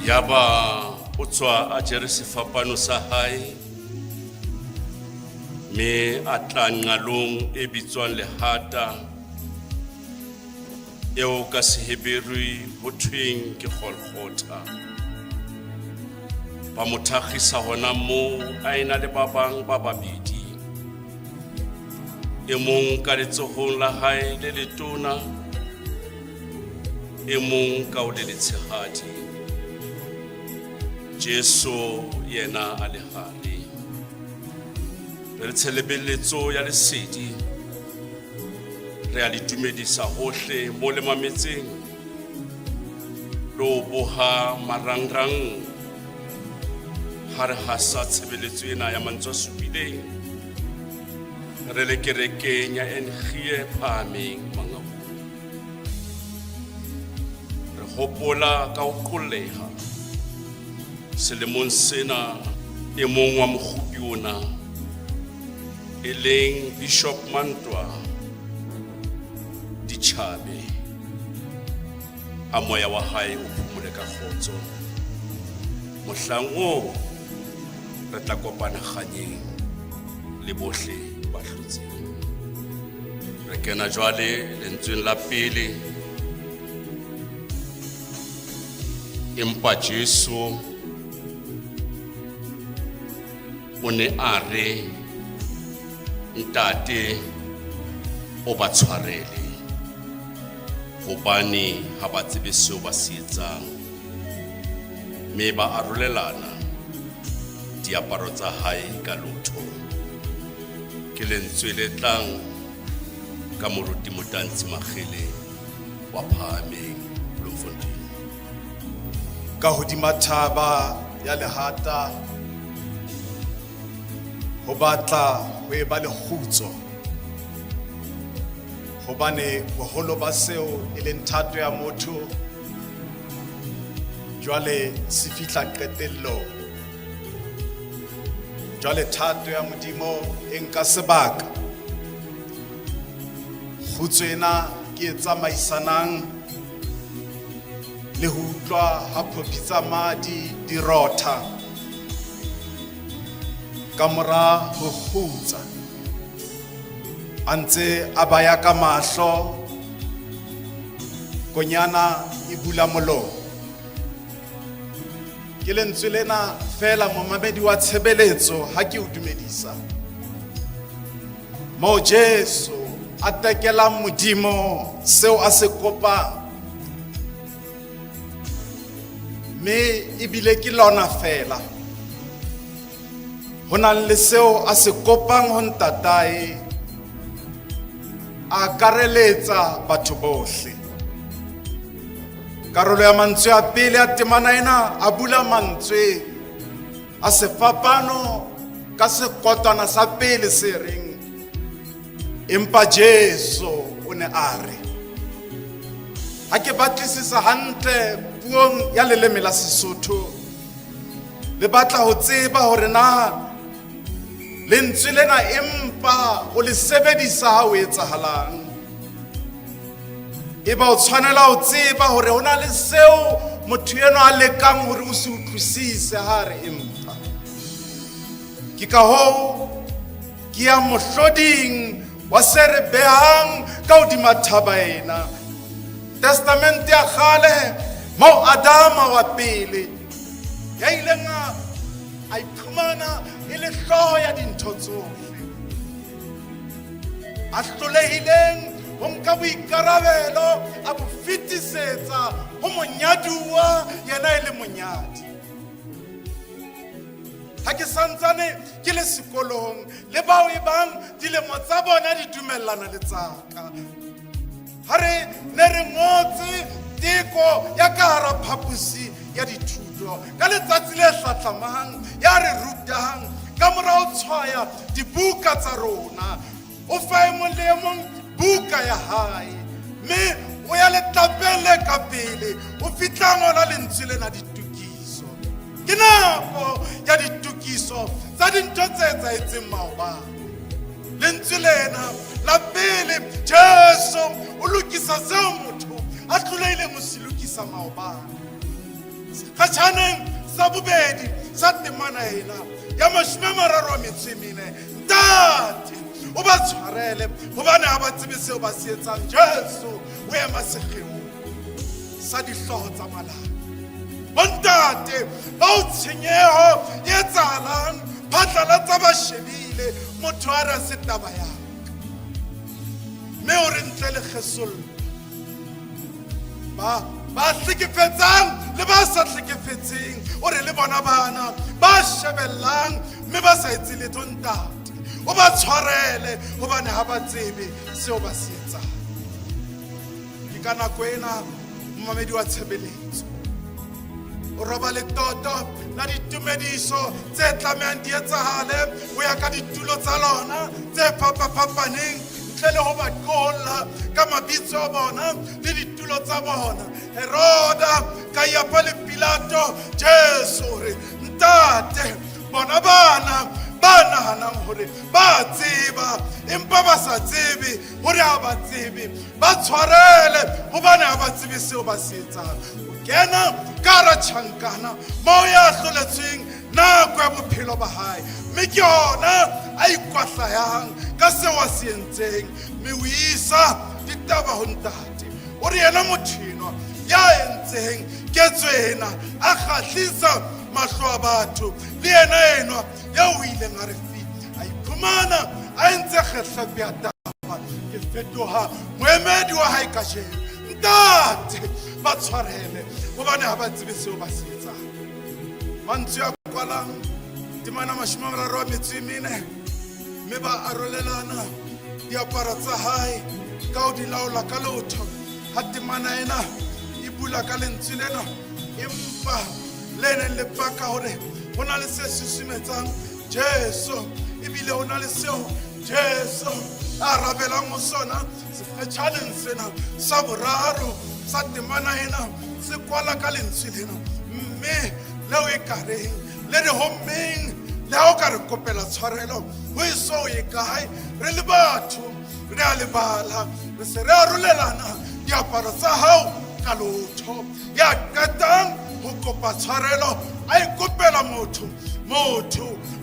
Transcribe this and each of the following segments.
Yaba o tswa a jere sefapano sa hae me a tla nqalong e bitswang lehata eo ka Seheberu ho thweng ke Golgotha. Ba mo thakgisa hona moo a ena le ba bang ba babedi, e mong ka letsohong la hae le letona, e mong ka o le letshehadi. Jesu yena a le hare. Re tshelebelletso ya lesedi re a le dumedisa hohle mo le mametseng lo boha marangrang ha re hasa tshebeletso ena ya mantswe a supileng re le kerekeng ya NG phahameng mangapong. Re hopola ka ho qolleha selemong sena e mong wa mokgopi ona e leng Bishop Mantwa Ditjhabe, a moya wa hae o phomole ka kgotso. Mohlang oo re tla kopana kganyeng le bohle ba hlotseng. Re kena jwale lentsweng la pele, empa Jesu o ne a re ntate o ba tshwarele hobane ha ba tsebe seo ba se etsang, me ba arolelana diaparo tsa hae ka lotho. Ke lentswe le tlang ka moruti Motantshe Makgele wa phahameng Bloemfontein. Ka hodima thaba ya lehata ho batla ho eba le kgutso, hobane boholo ba seo e leng thato ya motho jwale se fihla qetellong. Jwale thato ya Modimo e nka sebaka, kgutso ena ke e tsamaisanang le ho utlwa ha phophi tsa madi di rotha ka mora ho kgutsa, a ntse a baya ka mahlo, konyana e bula molomo. Ke lentswe lena fela momamedi wa tshebeletso ha ke o dumedisa, moo Jesu a tekelang Modimo seo a se kopang, me ebile ke lona fela. Ho na le seo a se kopang ho ntatae, a akareletsa batho bohle. Karolo ya mantswe a pele a temana ena a bula mantswe a sefapano ka sekotwana sa pele se reng, empa Jesu o ne a re. Ha ke batlisisa hantle puong ya leleme la Sesotho, le batla ho tseba hore na lentswe lena empa o le sebedisa ha o etsahalang. Eba o tshwanela ho tseba hore hona le seo motho eno a lekang hore o se utlwisise ha re empa. Ke ka hoo ke ya mohloding wa se re behang ka hodima thaba ena, testamente ya kgale, moo Adama wa pele ya ileng a iphumana e le hlooho ya dintho tsohle, a hlolehileng ho nka boikarabelo a bo fetisetsa ho monyaduwa yena e le monyadi. Ha ke santsane ke le sekolong le bao e bang dilemo tsa bona di dumellana le tsaka, ha re ne re ngotse teko ya ka hara phapusi ya dithuto ka letsatsi le hlatlamang ya re rutang ka mora ho tshwaya dibuka tsa rona. O fa e mong le mong buka ya hae, mme o ya letlapele ka pele o fitla ngola lentswe lena ditokiso. Ke nako ya ditokiso tsa dintho tse etsahetseng maobane. Lentswe lena la pele, Jesu o lokisa seo motho a tlolehileng ho se lokisa maobane. sekgetšhaneng sa bobedi sa temana ena ya 34. Ntate o ba tshwarele gobane ga ba tsebe seo ba se etsang. Jesu o ema sekgeo sa dihlooho tsa malapa. Bontate ba o tshenyego e etsahalang phatlalatsa ba shebile motho a re se taba yang, mme o re ntle le kgesollo ba hlekefetsang le ba sa hlekefetseng, o re le bona bana ba shebellang mme ba sa etse letho. Ntate o ba tshwarele gobane ga ba tsebe seo ba se etsang. Ke ka nako ena mmamedi wa tshebeletso o roba letoto la ditumediso tse tlamehang di etsagale go ya ka ditulo tsa lona tse phapafapaneng, ntle le go ba qolla ka mabitso a bona le ditulo tsa bona. Heroda, Kayapa le Pilato, Jesu re ntate bona bana ba nahanang gore ba tseba empa ba sa tsebe gore ga ba tsebe, ba tshwarele gobane ga ba tsebe seo ba se etsang. Kena ka ra tšhankana mo ya hloletsweng nako ya bophelo ba hae, mme ke yona a ikwahlayang ka seo a se entseng, mme o isa ditaba ho ntate. O re yena motho enwa ya entseng ketso ena a kgahlisa mahlo a batho, le yena enwa ya o ileng a re fiti a iphumana a entse kgehlapi ya taba ke fetoga moemedi wa hae kajeno. Ntate ba tshwarele gobane ga ba tsebe seo ba se etsang. Mantswe a kwalang temana 34, mme ba arolelana diaparo tsa hae ka o di laola ka lotho. Ha temana ena e bula ka lentswe lena, empa le neng le paka gore go na le se susumetsang Jesu, ebile go na le seo Jesu a rabelang go sona. Sekgetšhaneng sena sa boraro sa temana ena se kwala ka lentswe lena, mme leo e kareng le re hommeng le ha o ka re kopela tshwarelo go e so e kae, re le batho re a lebala, re se re arolelana diaparo tsa hao ka lotho. Ya qetang go kopa tshwarelo a ikopela motho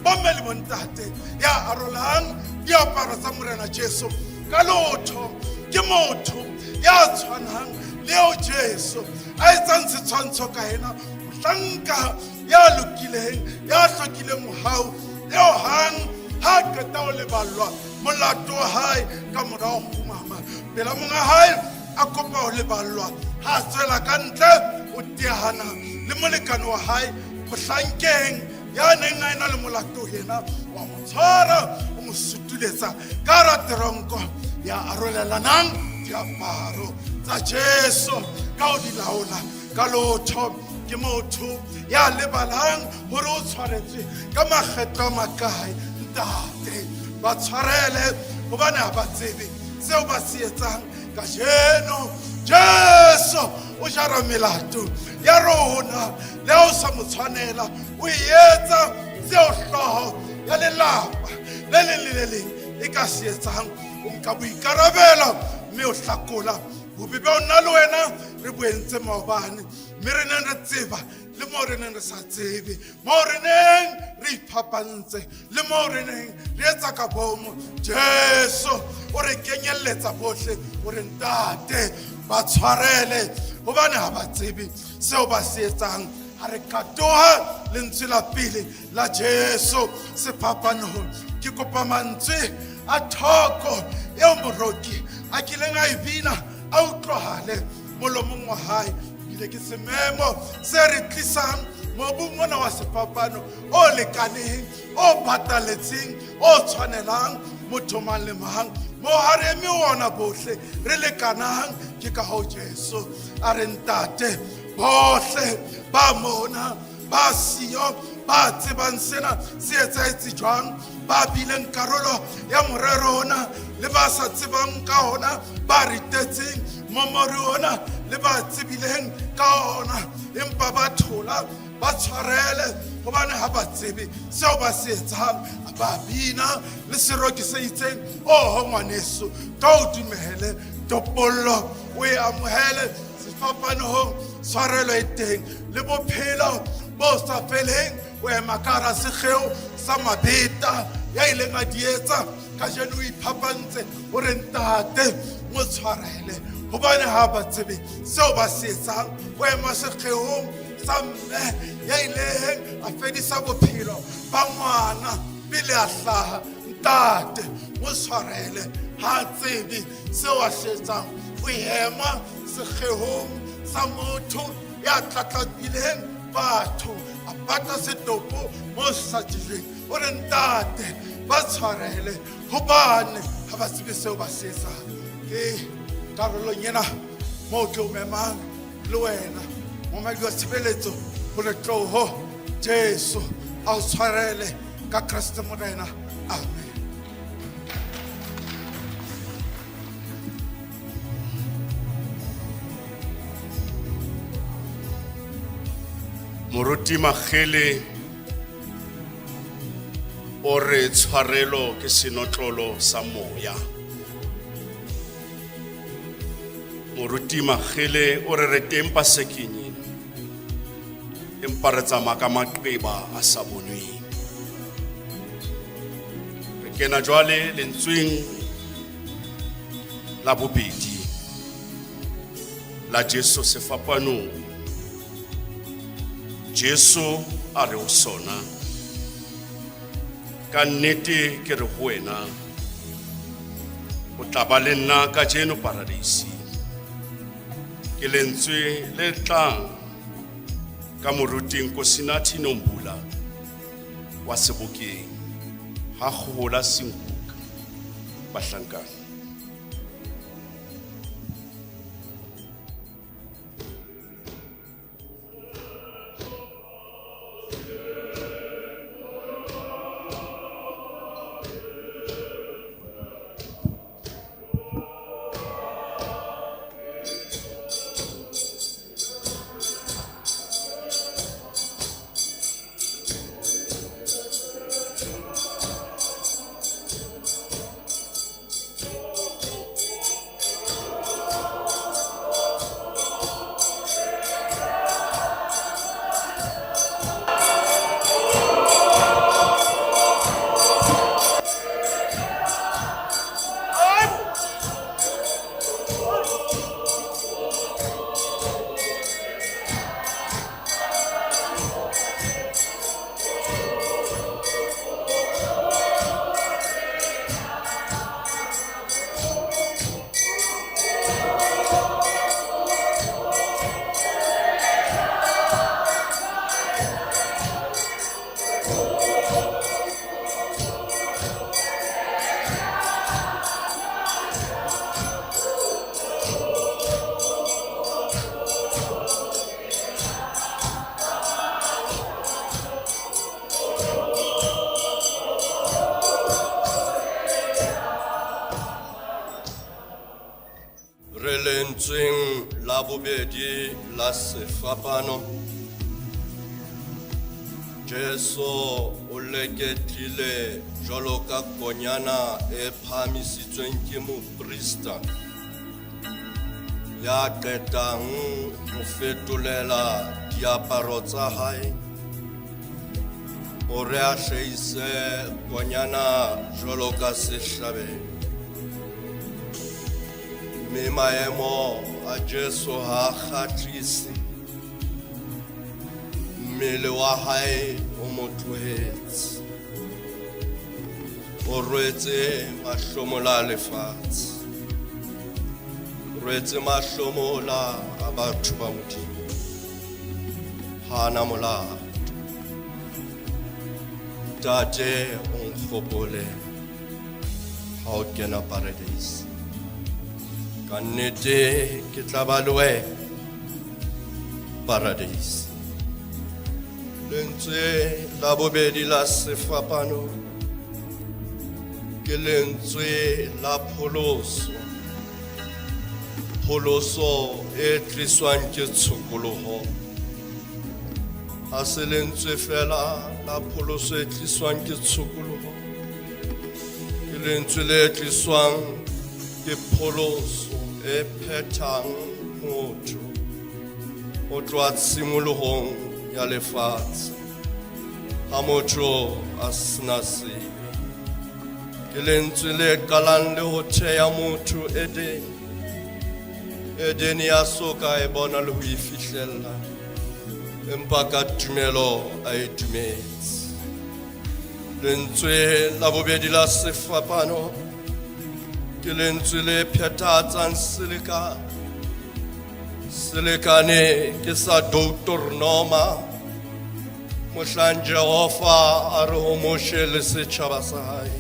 bomme le bontate ya arolang diaparo tsa morena Jesu ka lotho ke motho ya tshwanang leo Jesu a etsang setshwantsho ka ena, mohlanka ya lokileng ya hlokileng mohau leo hang ha qeta o leballwa molato wa hae ka morao go mama pela monga hae a kopa ho leballwa, ha tswela ka ntle o teana le molekane wa hae mohlankeng ya neng a ena le molato yena wa mo tshwara o mo sutuletsa ka ra teronko ya arolelanang diaparo tsa Jesu ka o di laola ka lotho. Ke motho ya lebalang gore o tshwaretswe ka makgetlo a makae. Ntate ba tshwarele gobane ga ba tsebe seo ba se etsang kajeno. Jesu o jara melato ya rona le o sa mo tshwanela, o etsa tseo hlooho ya lelapa le leng e ka se etsang. O nka boikarabelo mme o hlakola bobebe o nna le wena re boentse maobane, mme re neng re tseba le mo re neng re sa tsebe, mo re neng re iphapantse le mo re neng re etsa ka bomo. Jesu o re kenyeletsa bohle, o re ntate ba tshwarele gobane ga ba tsebe seo ba se etsang. Ha re katoga lentswe la pele la Jesu sephapanong. Ke kopa mantswe a thoko eo moroki a kileng a e bina a utlwahale molomong wa hae, ebile ke sememo se re tlisang mobung mona wa sephapano o lekaneng, o bataletseng, o tshwanelang motho mang le mang, mo ha re eme ona bohle re lekanang. Ke ka hoo Jesu a re ntate bohle ba mona ba siyo ba tsebang sena se etsahetse jwang, ba bileng karolo ya morero ona le ba sa tsebang ka ona, ba ritetseng momori ona le ba tsebileng ka ona, empa ba thola ba tshwarele gobane ga ba tsebe seo ba se etsang. Ba bina le seroki se itseng o ngwaneso to o dumele topollo o e amohele fapanong tshwarelo e teng le bophelo bo sa feleng o ema ka hara sekgeo sa mabeta ya ileng a di etsa kajeno o iphapantse o re ntate mo tshwarele hobane ha ba tsebe seo ba se etsang o ema sekgeong sa mme ya ileng a fedisa bophelo ba ngwana pele a hlaha ntate mo tshwarele ha tsebe seo a se etsang o ema sekgeong sa motho ya tlatlabileng batho a pata setopo mo sa dijeng o re ntate ba tshwarele hobane ha ba tsebe seo ba se etsang ke karolong ena mo ke o memang le wena momadi wa tshebeletso ho le tloho Jesu a o tshwarele ka Kriste Morena amen. Moruti Magele o re tshwarelo ke senotlolo sa moya. Moruti Magele o re teng pasekenyeng empa re tsamaya ka maqeba a sa bonweng. Re kena jwale lentsweng la bobedi la Jesu sefapanong. Jesu a re o sona ka nnete ke re ho wena o tla ba le nna ka jeno paradisi ke lentswe le tlang ka moruti Nkosinathi Nombula wa Sebokeng ha kgola Senkuka bahlankana. Lentsweng la bobedi la sefapano Jesu o leketile jwalo ka konyana e phamisitsweng ke moprista ya qetang ho fetolela diaparo tsa hae o re a hlahise konyana jwalo ka sehlabelo. Me maemo a Jesu ha khatlisi mmele wa hae o mo tlohetse o rwetse mahlomola a lefatshe rwetse mahlomola a batho ba Modimo hana molato tate o nkgopole ha o kena paradise ka nnete ke tla ba le wena paradise. Lentswe la bobedi la sefapano ke lentswe la pholoso e tliswang ke tshokoloho ha se lentswe fela la pholoso e tliswang ke tshokoloho ke lentswe le tliswang ke pholoso e phethang motho o tloa tshimolohong ya lefatshe ha motho a sena sebe ke lentswe le qalang le ho theha motho Eden ya soka e bona le ho e fihlella empa ka tumelo a e dumetse lentswe la bobedi la sefapano ke lentswe le phethatsang selekane ke sa Dr. Noma mohlang Jehova a re ho Moshe le setjhaba sa hae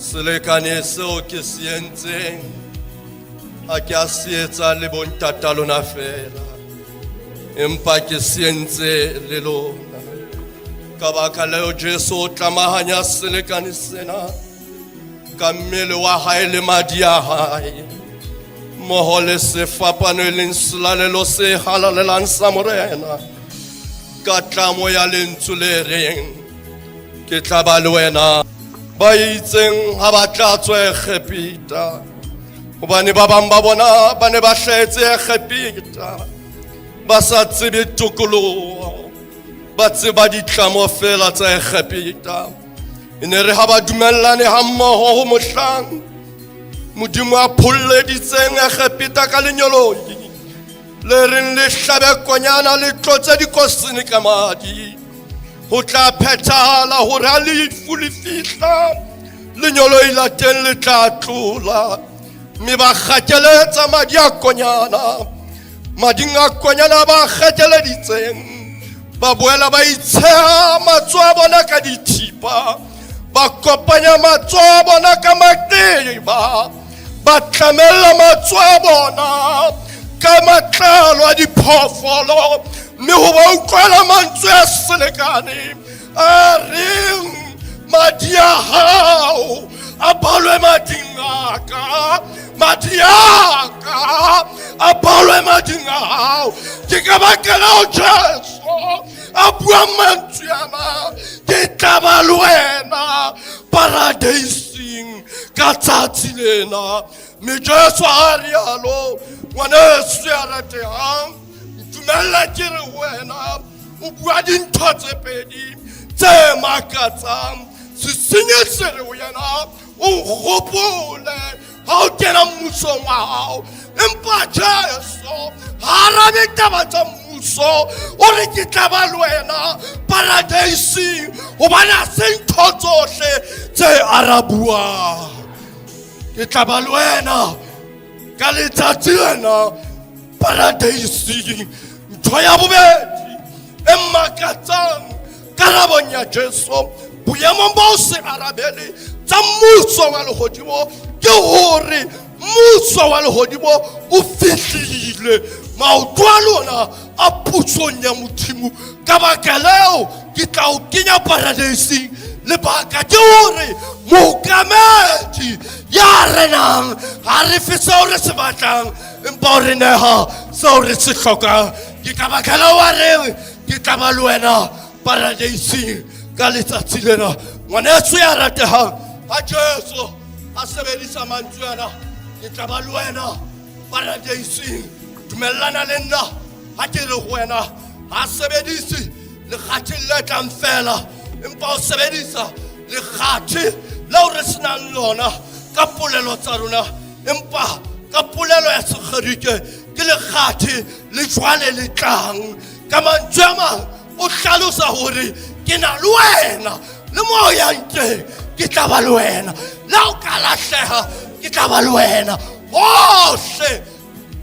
selekane seo ke se entseng ha ke a se etsa le bontata lona fela empa ke se entse le lona ka baka leo Jesu o tlamahanya selekane sena ka mmele wa hae le madi a hae mmoho le sefapano e leng selalelo se halalelang sa morena ka tlamo ya lentswe le reng ke tla ba le wena ba itseng ha ba tla tswa Egepta hobane ba bang ba bona ba ne ba hlahetse Egepta ba sa tsebe tokoloho ba tseba ditlamo fela tsa Egepta ene re ha ba dumellane ha mmoho ho mohlang Modimo a pholleditseng Egepta ka lenyoloi le reng le hlabekonyana le tlotse dikosini ka madi ho tla phethahala hore ha lefu le fihla lenyoloi la teng le tla tlola mme ba kgakeletsa madi a konyana mading a konyana ba kgakeleditseng ba boela ba itsheha matsoho a bona ka dithipa ba kopanya matsoho a bona ka mateba ba tlamella matsoho a bona ka matlalo a diphoofolo mme ho ba utlwela mantswe a selekane a reng madi a hao a balwe mading a ka madi a ka a balwe mading a hao ke ka baka leo Jesu a bua mantswe ana ke tla ba le wena paradieseng ka tsatsi lena mme Jesu a rialo ngwaneso ya ratehang dumella ke re wena o bua dintho tse pedi tse makatsang sesenye se re wena o gopole ha o kena mmusong wa hao empa Jesu ha arabe taba tsa mmuso o re ke tla ba le wena paradieseng hobane ha se ntho tsohle tse arabuang ke tla ba le wena ka letsatsi lena paradieseng ntho ya bobedi e makatsang karabong ya Jesu boemong bo se arabele tsa mmuso wa lehodimo ke hore mmuso wa lehodimo o fihlile maoto a lona a putsong ya Modimo ka baka leo ke tla o kenya paradieseng lebaka ke hore mookamedi ya renang ha re fe seo re se batlang empa o re neha seo re se hlokang ke ka baka leo wa re ke tla ba le wena paradieseng ka letsatsi lena ngwaneso ya ratehang ha Jesu a sebedisa mantswe ana ke tla ba le wena paradieseng dumellana le nna ha ke re ho wena ha sebedise lekgathi le tlang fela empa o sebedisa lekgathi leo re senang lona ka polelo tsa rona empa ka polelo ya sekgerike ke lekgathi le jwale le tlang ka mantswe a mang o hlalosa hore ke na le wena le moo yang teng ke tla ba le wena le o ka lahleha ke tla ba le wena hohle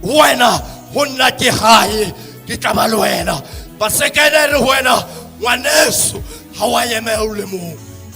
wena ho nna ke hae ke tla ba le wena ba sekene re wena ngwaneso ha wa emela o le moo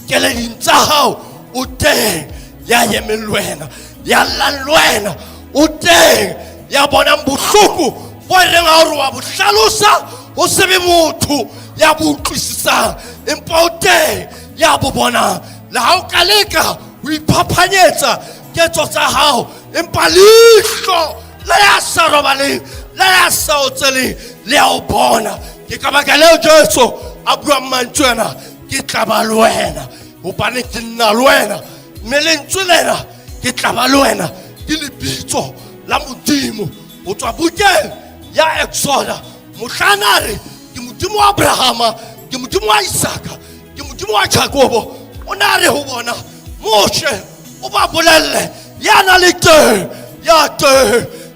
keleding tsa hao o teng ya emeng le wena ya llang le wena o teng ya bonang bohloko bo e reng ha hore wa bo hlalosa ho sebe motho ya bo utlwisisang empa o teng ya bo bonang le ha o ka leka ho iphaphanyetsa ketso tsa hao empa leihlo le ya sa robaleng le ya sa o tseleng le ya o bona ke ka baka leo Jesu a buang mantswe ana ke tla ba le wena hobane ke nna le wena mme lentswe lena ke tla ba le wena ke lebitso la Modimo ho tswa bukeng ya Exoda mohlanare ke modimo wa Abrahama ke modimo wa Isaka ke modimo wa Jakobo o na re ho bona Moshe o ba bolelle ya na le te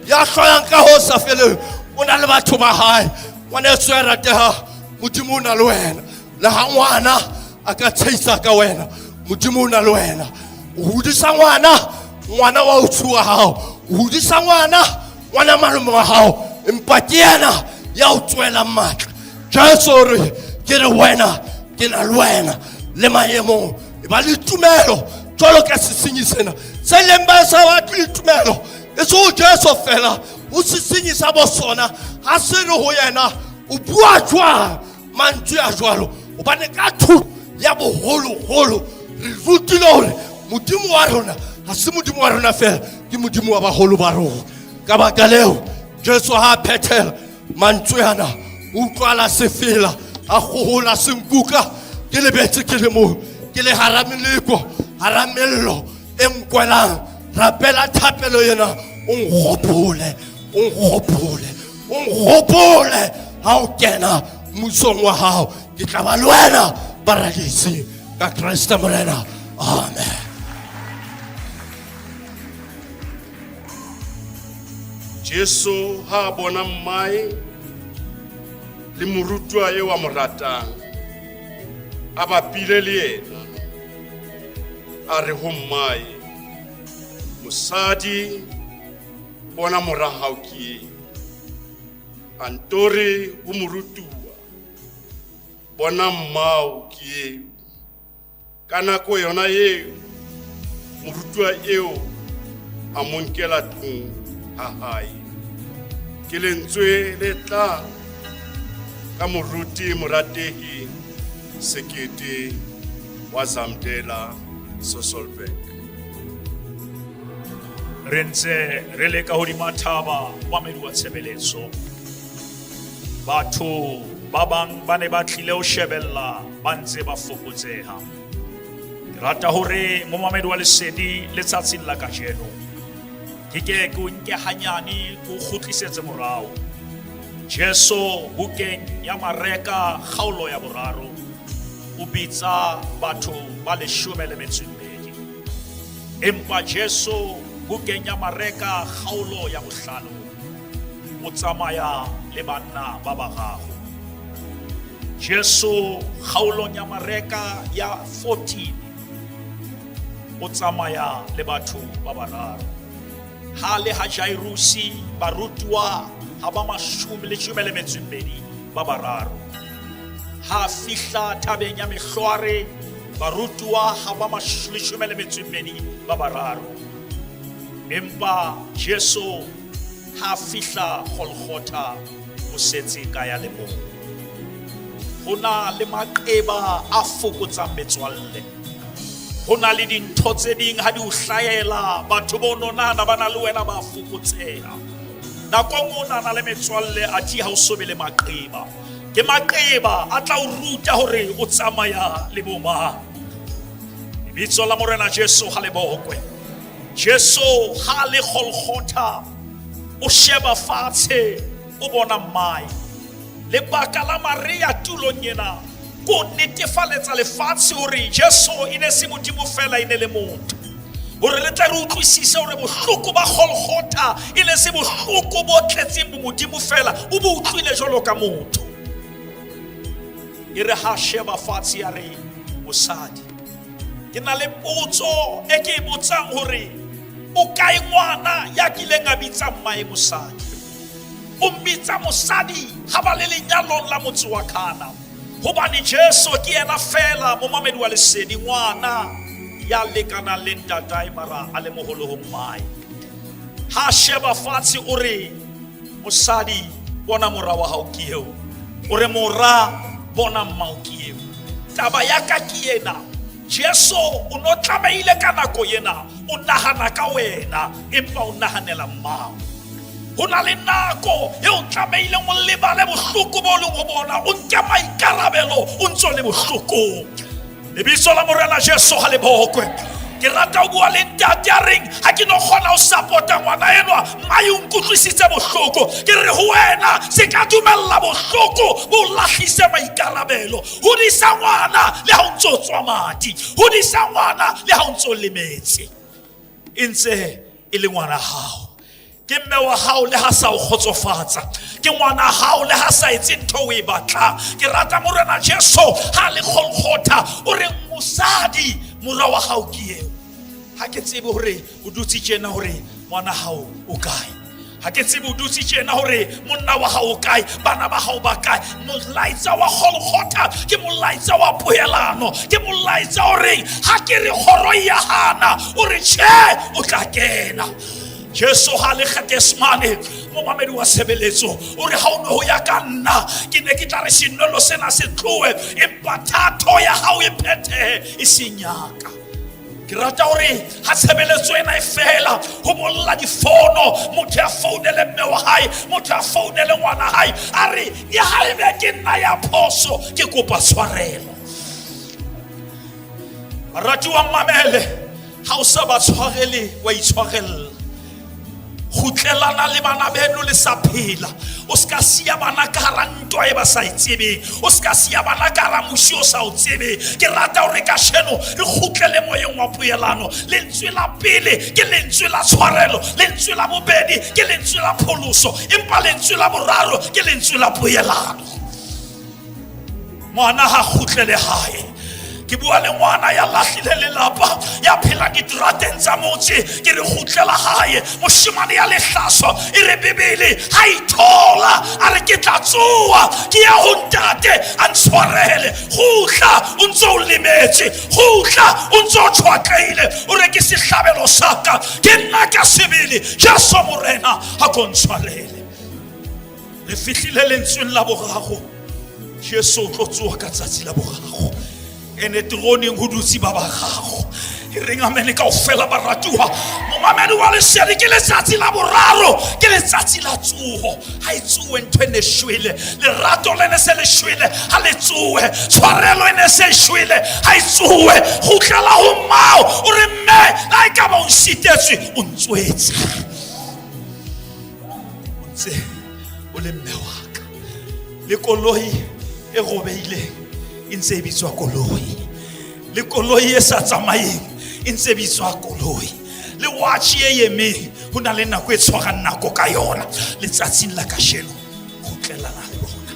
ya hloyang ka ho sa fele o na le batho ba hae ngwana se rateha modimo o na le wena le ha ngwana a ka tshisa ka wena modimo o na le wena o hodisa ngwana wa utsuwa hao o hodisa ngwana malome wa hao empa ke yena ya o tswela matla Jesu re ke re wena ke na le wena le maemong e ba le tumelo jwalo ka sesinyi sena se leng ba sa batle le tumelo e so Jesu fela o sesinyi sa bosona ha se re ho yena o bua jwang mantswe a jwalo o bane ka thu ya boholo re rutile hore modimo wa rona ha se modimo wa rona fela ke modimo wa baholo ba rona ka baka leo Jesu ha phethela mantswe ana o kwala sefela a gogola senkuka ke le betse ke le mo ke le haramello enkwelang rapela thapelo yena o ngopole ha o kena musong wa hao ke tla ba le wena paradise ka Kriste morena amen. Jesu ha bona mmae le morutwa eo a mo ratang a bapile le yena a re ho mmae mosadi bona mora hao ke antore ho morutuwa bona mmao ke kana ko yona eo morutuwa eo a monkela tlung ha hae ke lentswe le tla ka moruti moratehi Sekete wa Zamdela Sasolburg. Re ntse re leka hodima thaba moamehi wa tshebeletso batho ba bang ba ne ba tlile ho shebella ba ntse ba fokotseha ke rata hore moamehi wa lesedi letsatsing la kajeno ke ke go nke hanyane go khutlisetse morao Jesu bukeng ya mareka kgaolo ya boraro o bitsa batho ba 12 empa Jesu bukeng ya mareka kgaolo ya bohlano o tsamaya le banna ba bararo Jesu kgaolo ya mareka ya 14 o tsamaya le batho ba bararo ha le ha Jairusi barutwa ha ba 12 ba bararo ha fihla tabeng ya mehlware barutwa ha ba 12 ba bararo empa Jesu ha fihla Golgotha o setse ka ya le moo hona le maqeba a fokotsang metswalle hona le dintho tse ding ha di o hlahela batho ba nonana ba na le wena ba fokotseha nako ngona na le metswalle a di ha o so be le maqeba ke maqeba a tla o ruta hore o tsamaya le boma bitso la morena Jesu ha le bokwe Jesu ha le Golgotha o sheba fatshe o bona mai le baka la Maria tulong yena ko netefaletsa lefatshe hore Jesu ine se modimo fela ine le motho hore le tla re utlwisisa hore bohloko ba Golgotha ile se bohloko bo tletseng bo modimo fela o bo utlwile jalo ka motho ire ha sheba fatshe ya re mosadi ke na le potso e ke botsang hore o kae ngwana ya kileng a bitsa mmae mosadi o mbitsa mosadi ha ba le lenyalong la motse wa Kana hobane Jesu ke yena fela moamehi wa lesedi ngwana ya lekana le ntatai mara a le moholo ho mmae ha sheba fatshe o re mosadi bona mora wa hao ke eo o re mora bona mmao ke eo taba ya ka ke yena Jesu o no tlameile ka nako yena o nahana ka wena empa o nahanela mmao hona le nako e o tlameile mo lebale bohloko bo le go bona o nke maikarabelo o ntso le bohloko lebitso la morena Jesu ha le bokwe ke rata o bua le ntate a reng ha ke no kgona ho support-a ngwana enwa mmae o nkutlwisitse bohloko ke re ho wena se ka dumella bohloko bo lahlise maikarabelo hodisa ngwana le ha o ntso tswa madi hodisa ngwana le ha o ntso lemetse e ntse e le ngwana hao ke mme wa hao le ha sa o khotsofatsa ke ngwana hao le ha sa etse ntho o e batlang ke rata morena Jesu ha le kgolkhotha o re mosadi mora wa hao ke eo ha ke tsebe hore o dutse tjena hore ngwana hao o kae ha ke tsebe o dutse tjena hore monna wa hao o kae bana ba hao ba kae molaetsa wa kgolkhotha ke molaetsa wa poelano ke molaetsa hore ha ke re khoro ya hana o re tjhe o tla kena Jesu ha le khatesmane mo mamedi wa sebeletso o re ha o no ho ya ka nna ke ne ke tla re sinolo sena se tlowe empa thato ya hao e phethe e senyaka ke rata hore ha sebeletso ena e fela ho bolla difono motho a founele mme wa hae motho a founele ngwana hae a re ya haebe ke nna ya phoso ke kopa tshwarelo barati wa mamele ha o sa ba tshwarele wa itshwarella khutlelana le bana beno le sa phela o ska sia bana ka hara ntwa e ba sa itsebe o ska sia bana ka hara mushi o sa o tsebe ke rata hore ka sheno re khutlele moyeng wa poelano lentswe la pele ke lentswe la tshwarelo lentswe la bobedi ke lentswe la pholoso empa lentswe la boraro ke lentswe la poelano ngwana ha khutlele hae ke bua le ngwana ya lahlile lelapa ya phela ditrateng tsa motse ke re khutlela hae moshimane ya lehlaso e re bibele ha ithola a re ke tla tsoa ke ya ho ntate a ntshwarele khutla o ntso o lemetse khutla o ntso o tshwaqile o re ke sehlabelo saka ke nna ka sebele Jesu morena ha go ntshwarele le fihlile lentsweng la boraro Jesu o tlo tsoa ka tsatsi la boraro ene troning ho dutsi ba ba gago e reng amen ka ofela baratuwa mo mamedi wa le sedi ke letsatsi la boraro ke letsatsi la tsuho ha itsuwe ntwe ne shwele le rato le ne se le shwele ha le tsuwe tshwarelo ne se shwele ha itsuwe go tlela ho mao o re mme la ka ba o sitetswe o ntswetse ntse o le mme wa ka le koloi e gobeile intse bitswa koloi le koloi e sa tsamayeng intse bitswa koloi le watch e yeme hona le nako e tshwara nako ka yona letsatsing la kasheno go tlelana le bona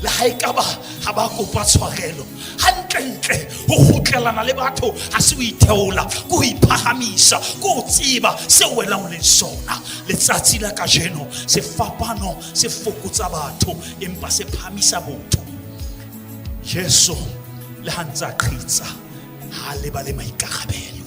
le ha ekaba ha ba kopa tshwarelo hantle ho khutlelana le batho ha se o itheola go iphahamisa go tsiba se welang le sona letsatsi la kasheno se fapano se fokotsa batho empa se phamisa botho Jesu le hantsa qhitsa ha le ba le maikarabelo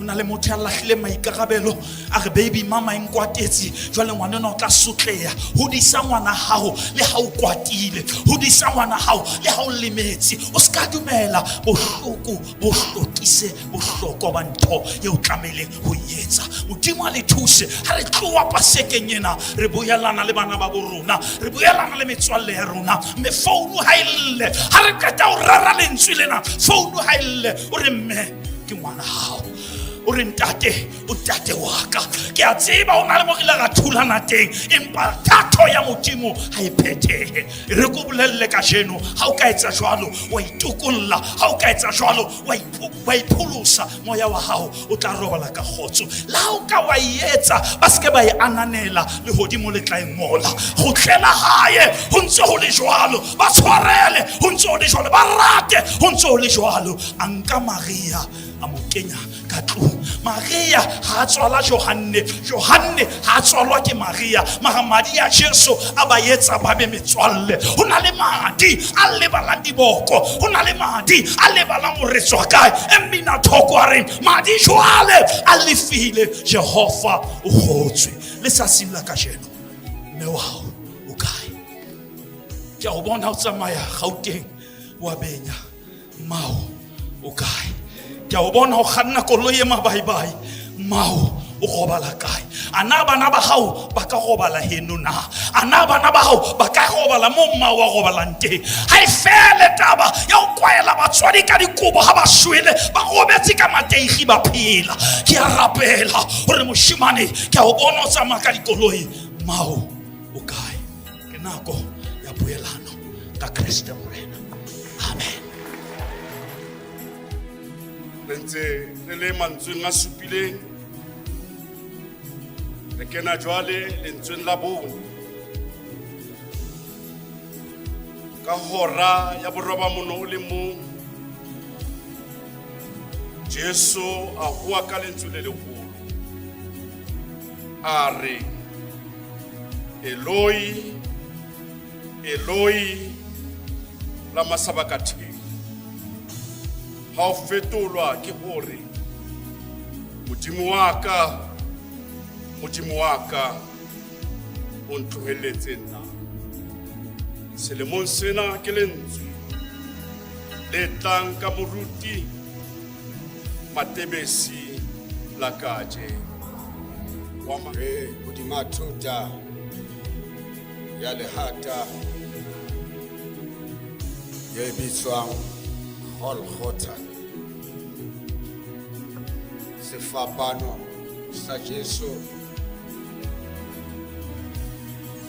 ona le motho a lahlile maikarabelo a re baby mama enkwatetse jwale ngwana no tla sotleha hodisa ngwana hao le ha o kwatile hodisa ngwana hao le ha o lemetse o ska dumela bohloko bo hlokise bohloko ba ntho ye o tlamele ho yetsa modimo a le thuse ha re tloa pasekeng ena re boyelana le bana ba borona re boyelana le metswalle ya rona me phone ha ile ha re qeta o rara lentswe lena phone ha ile o re mme ke ngwana hao o re ntate o tate wa ka ke a tseba o na le mo re la thulana teng empa thato ya modimo ha e phethehe re go bolelle ka jeno ha o ka etsa jwalo wa itukulla ha o ka etsa jwalo wa iphulusa moya wa hao o tla robala ka khotso la o ka wa etsa ba se ke ba e ananela le hodimo le tla ngola go tlela hae ho ntse ho le jwalo ba tshwarele ho ntse ho le jwalo ba rate ho ntse ho le jwalo anka Maria a mo kenya ka tlo Maria ha tswala Johanne ha tswalwa ke Maria mara madi ya Jesu a ba yetsa ba be metswalle hona le madi a lebalang diboko hona le madi a lebalang o re tswa kae emmina thoko a reng madi jwale a lefile Jehova o khotswe le sa sila ka jeno mme wao o kae ke a bona o tsamaya Gauteng wa benya mao o kae ke a bona o khanna koloi e mabaibai mao o robala kae? Ana bana ba hao ba ka robala heno na? Ana bana ba hao ba ka robala mo mma wa robalang teng? Ha e fele taba ya o kwaela batswadi ka dikobo ha ba shwele ba robetse ka mateigi ba phela. Ke a rapela hore moshimane ke a o bona o tsamaya ka dikoloi, mao o kae? Ke nako ya poelano ka Kriste Morena. Amen. Ntse re le mantsweng a supileng, re kena jwale lentsweng la bone ka hora ya boroba mono o le mong. Jesu a bua ka lentswe le legolo a re, Eloi, Eloi, lama sabakthani. Ha o fetolwa ke hore Modimo wa ka o ntlohelletse nna. Selemong sena ke lentswe le tlang ka moruti Matebesi la kaje wa Hodima thuta ya lehata ye bitswang Golgotha, sefapano sa Jesu,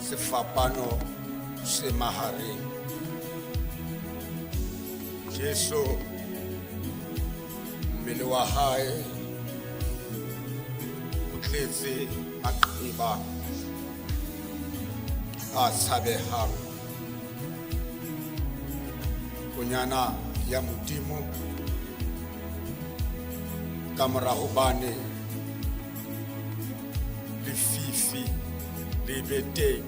sefapano se mahareng. Jesu mmele wa hae o tletse maqeba a tshabehang, bonyana ya Modimo ka mora hobane lefifi le bete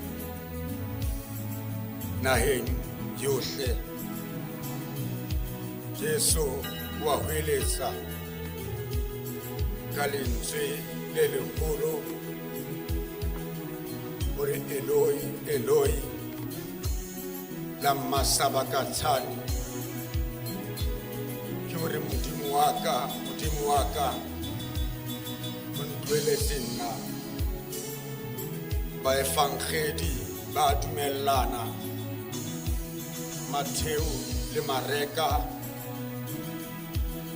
naheng yohle. Jesu wa hweletsa ka lentswe le legolo hore Eloi, Eloi, lama sabakthani. Hore Modimo wa ka o ntlohelletse nna. Baefangedi ba dumellana, Matheo le Mareka,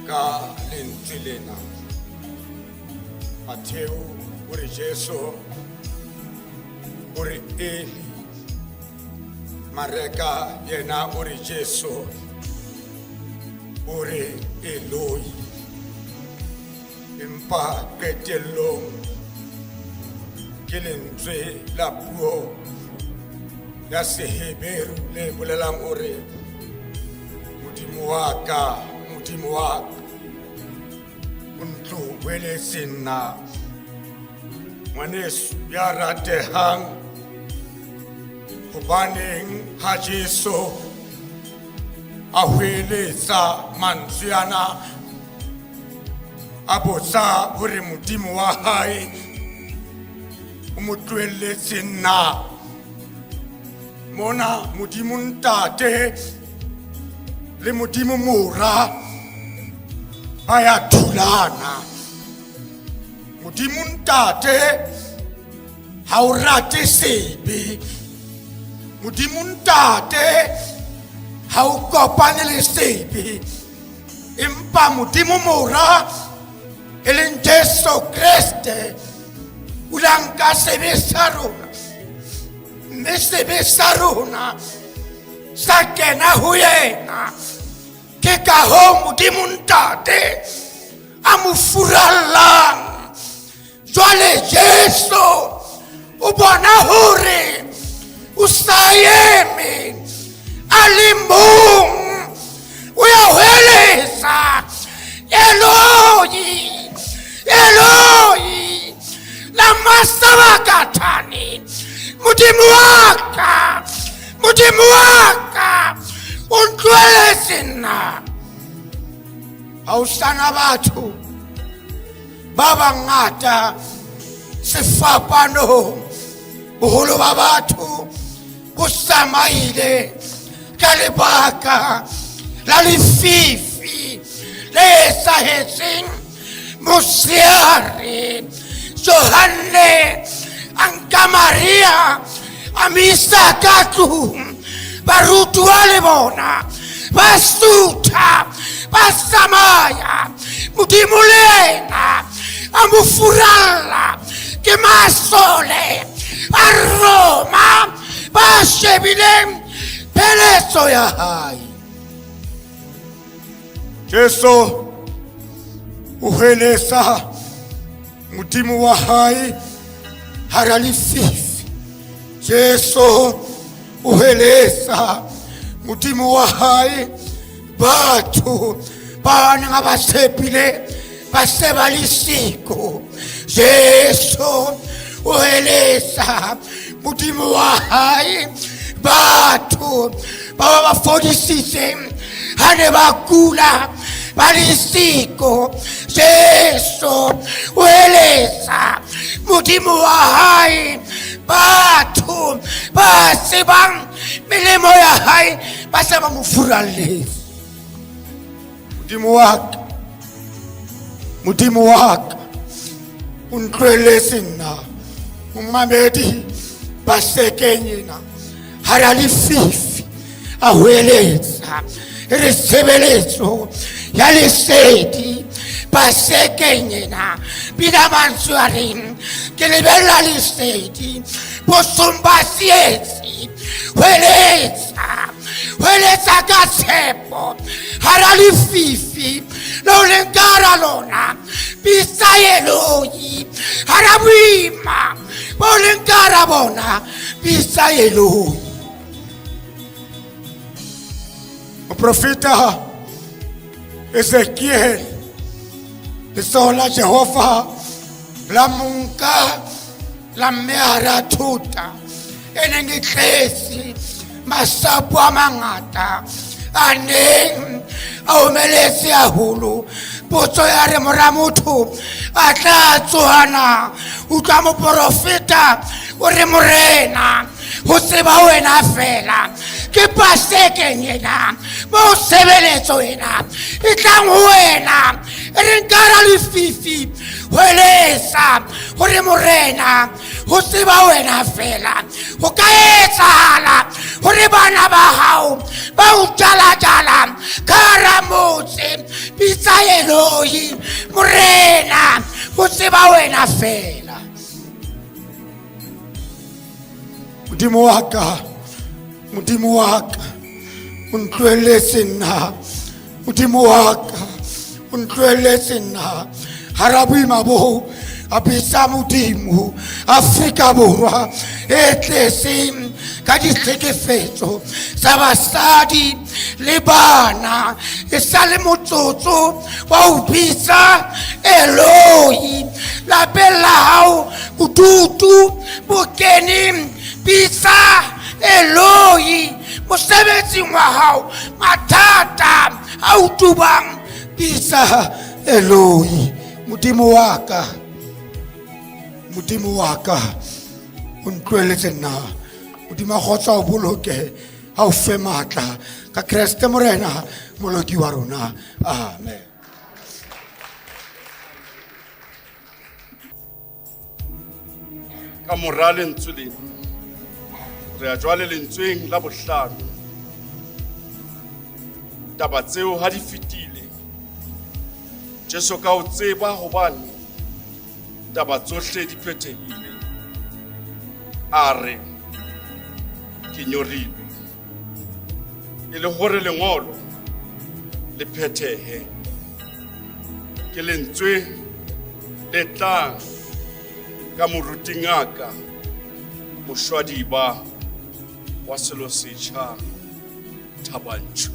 ka lentswe lena. Matheo hore Jesu, hore Eli, Mareka yena hore Jesu, hore Eloi. Empa qetellong ke lentswe la puo ya Seheberu le bolelang hore Modimo wa ka o ntlohelletse nna. Ngwaneso ya ratehang, hobaneng ha Jesu a hweletsa mantswe ana a botsa hore Modimo wa hae o mo tlohelletse nna. Mona Modimo ntate le Modimo mora ba ya thulana. Modimo ntate ha o rate sebe, Modimo ntate ha o kopane le sebe, empa Modimo mora e leng Jesu Kriste o la nka sebe sa rona, mme sebe sa rona sa kena ho yena. Ke ka hoo Modimo ntate a mo furallang. Jwale Jesu o bona hore o sa eme a le mong, o ya hweletsa Eloi, Eloi, lama sabakthani. Modimo wa ka o ntlohelletse nna. Ha o sana batho ba bangata sefapanong, boholo ba batho bo tsamaile ka lebaka la lefifi le etsahetseng motshehare Johanne Anka Maria Amisa Katu Barutua le bona Basuta Basamaya Mudimulena Amufurala Kemasole Aroma Bashebilem Peleso ya hai Jesu uhelesa Mudimu wa hai haralififi Jesu uhelesa Mudimu wa hai Batu Bana ngabasepile Basebalisiko Jesu uhelesa Mudimu wa hai Batu Baba bafodisise Hane bakula Balisiko Jesu uhelesa Mudimu wa hai Batu Basebang Milimo ya hai Baseba mufuralesi Mudimu waka Unkwelesi na Umamedi Basekenyina Haralififi Aweleza Resebelezo Yalisedi Basekenyina Bidamansuarim Kelebela lisedi Posumbasiesi Weleza Gasepo Haralififi Lolengara lona Bisayeloi Harabima Bolengara bona Bisayeloi O profeta Ezekiel Isola Jehova La munka La meara tuta Enengiklesi Masapu amangata Aneng Aumelesi ahulu Potso ya remora motho Atla tsohana Utamo profeta Ore morena Ho seba wena fela Ke paseke nyena Mo sebeletso wena Itlang wena Renkara lififi Welesa Ore morena Ho seba wena fela Ho kaetsala Ore bana ba hao Ba utjala jala Karamotse Bisayeloi Morena Ho seba wena fela Mudimu waka Unkwelesi na Mudimu waka Unkwelesi na Harabi mabo Abisa mudimu Afrika borwa Etlesim Kadiseke feto Sabasadi Libana Isale motsotso Wa ubisa Eloi La bella hao Ututu Bukeni Bisa Eloi Musebetsi mwa hao Matata Autubang Bisa Eloi Mudimu waka Unkweletse na Mudima khotsa o boloke Ha o fe matla Ka Kriste morena Moloki wa rona Amen Ka morale ntsweleng Re a jwale lentsweng la bohlano Taba tseo ha di fetile Jesu ka o tseba hobane Taba tsohle di phethehile Are ke nyorilwe E le hore lengolo le phethehe Ke lentswe le tlang Ka moruti ngaka Moshwadiba wa selo setjha Thabantsho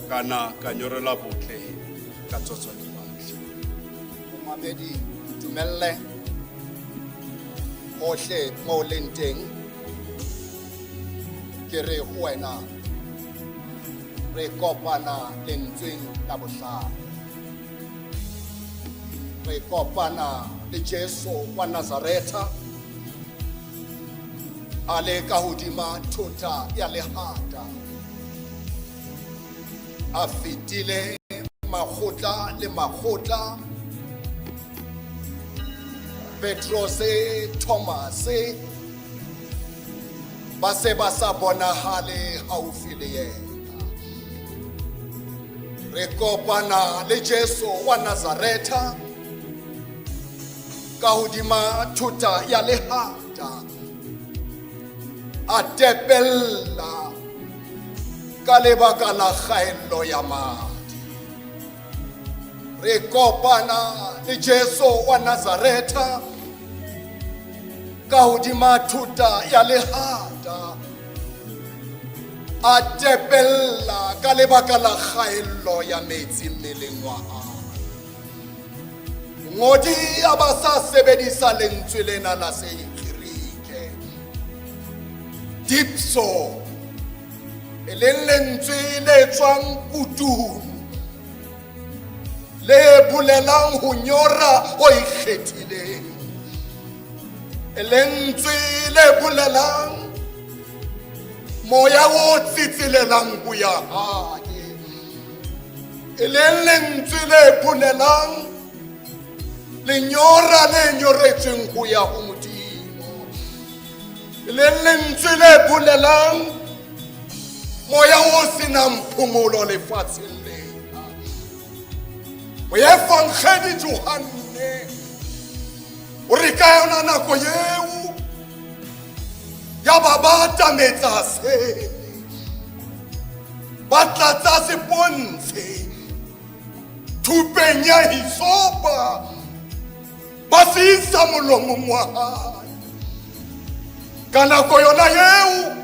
Kana ka nyorela botle ka tsotswa di batle Mamedi dumelle Ohle mo lenteng Ke re ho wena Re kopana lentsweng la bohlano Re kopana le Jesu wa Nazareta Ale ka hodima thota ya lehata A fetile makgotla le makgotla Petros, Thomas, ba se ba sa bonahale haufi le yena. Re kopana le Jesu wa Nazareta ka hodima thuta ya lehata, a tepella ka lebaka la kgaello ya madi. Re kopana le Jesu wa Nazareta ka hodima thuta ya lehata, a tepella ka lebaka la kgaello ya metsi mmeleng wa hae. Ngodi a ba sa sebedisa lentswe lena la Segrike, dipso, e leng lentswe le tswang kutung, le bolelang ho nyora ho ikgethileng, e lentswe le bolelang moya o tsitsilelang ho ya hae, e leng lentswe le bolelang lenyora le nyoretsweng ho ya ho Modimo, e leng lentswe le bolelang moya o senang phomolo lefatsheng lena. Moefangedi Johane o re ka yona nako eo ya ba batametsa sele, ba tlatsa sepontshe thupeng ya hisopa, ba se isa molomong wa hae. Ka nako yona eo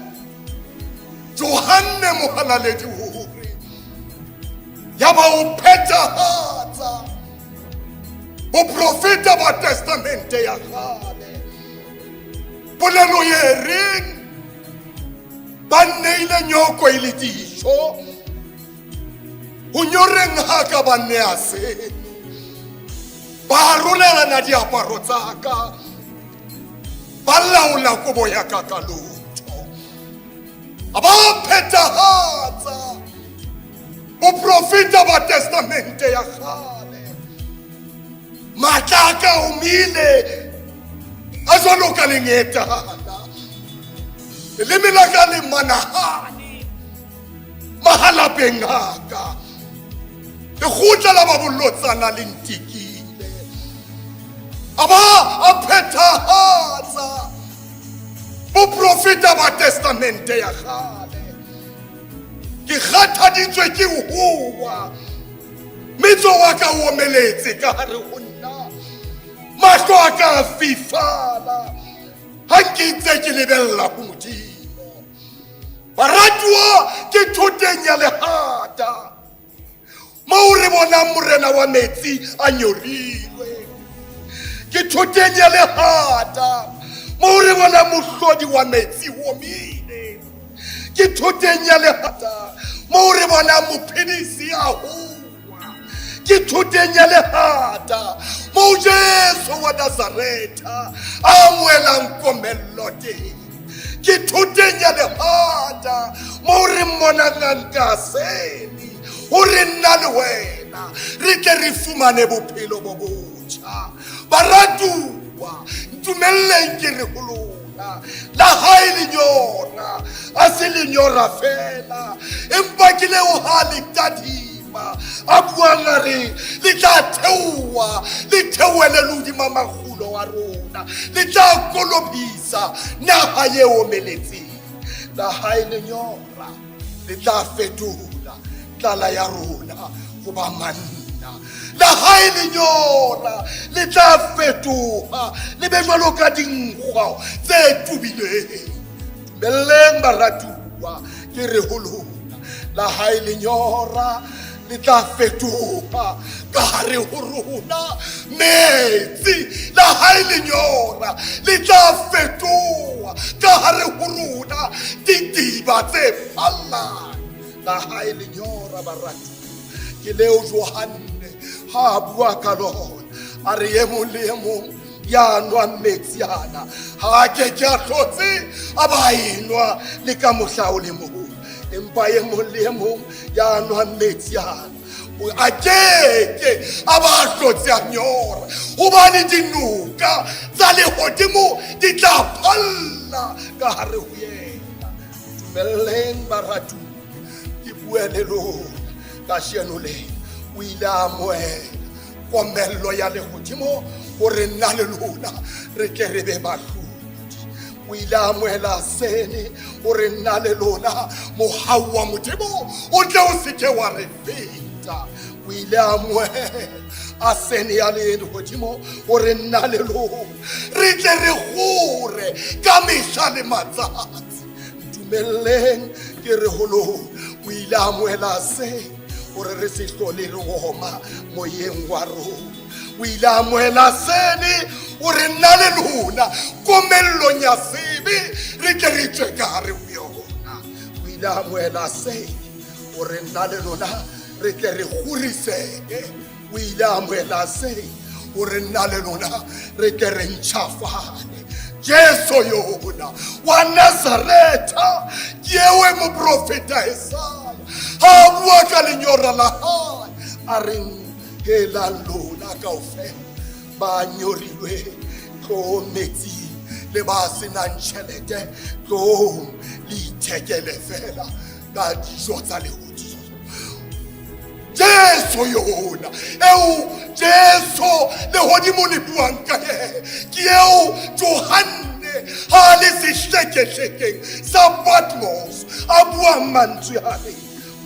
Johane mohalaledi hore ya ba o phethahatsa boprofeta ba testamente ya kgale, polelo e reng ba nneile nyoko e le dijo ho nyoreng ha ka ba nne a sene, ba arolelana diaparo tsa ka, ba laola kobo ya ka ka lotho, a ba phethahatsa boprofeta ba testamente ya kgale. Matla a ka omile a jwalo ka lengetana, leleme la ka le manahane mahalapeng a ka, lekgotla la babolotsana le ntikile, a ba a phethahatsa boprofeta ba testamente ya kgale. Ke kgathaditswe ke ho bua, metso wa ka o omeletse ka hare ho nna, mahlo a ka a fifala ha ke ntse ke lebella ho Modimo. Baratuwa, ke thoteng ya lehata moo re bonang morena wa metsi a nyorilwe, ke thoteng ya lehata moo re bonang mohlodi wa metsi o omile, ke thoteng ya lehata moo re bonang mophedisi a hua, ke thoteng ya lehata moo Jesu wa Nazareta a amohelang komello teng, ke thoteng ya lehata moo re mmonang a nka sene hore nna le wena re tle re fumane bophelo bo botjha. Baratuwa, ntumelleng ke re ho lona, la hae lenyora a se lenyora fela, empa ke leo ha le tadima a buang a re le tla theoha, le theohele le hodima makgulo wa rona, le tla kolobisa naha e omeletseng. La hae lenyora le tla fetola tlala ya rona ho ba manna, la hae lenyora le tla fetoha le be jwalo ka dinkgwa tse tubileng. Dumelleng baratuwa, ke re ho lona, la hae lenyora le tla fetoha ka hare ho rona, metsi la hae lenyora le tla fetoha ka hare ho rona, didiba tse phallang. La hae lenyora baratuwa, ke leo Johane ha bua ka lona, a re e mong le e mong ya nwang metsi ana ha ke ke a hlotse a ba enwa le ka mohla o le mong, empa e mong le e mong ya nwang metsi ana a keke a ba hlotse a nyora hobane dinoka tsa lehodimo di tla phalla ka hare ho yena. Dumelleng baratuwa, ke bue le lona kasheno lena, o ile a amohela komello ya lehodimo hore nna le lona re ke re be bahlodi. O ile a amohela sene hore nna le lona mohau wa Modimo o tle o se ke wa re feta. O ile a amohela a sene ya lehodimo hore nna le lona re tle re gore ka mehla le matsatsi. Dumelleng ke re ho lona, o ile a amohela sene hore re se hlole re goma moyeng wa rona. O ile a amohela sene hore nna le lona komellong ya sebe re tle re tswe ka hare ho yona. O ile a amohela sene hore nna le lona re tle re goriseke. O ile a amohela sene hore nna le lona re tle re ntšhafale. Jesu yona wa Nazareta, ke ewe moprofeta Esaya ha bua ka lenyora la hae a reng hela lona kaofela ba nyorilwe tlo metsi le ba senang tjhelete tlo le ithekele fela ka dijo tsa lehodimo. Jesu yona eo Jesu lehodimo le buang ka ye ke eo Johanne ha le sehlekehlekeng sa Patmos a bua mantswe hare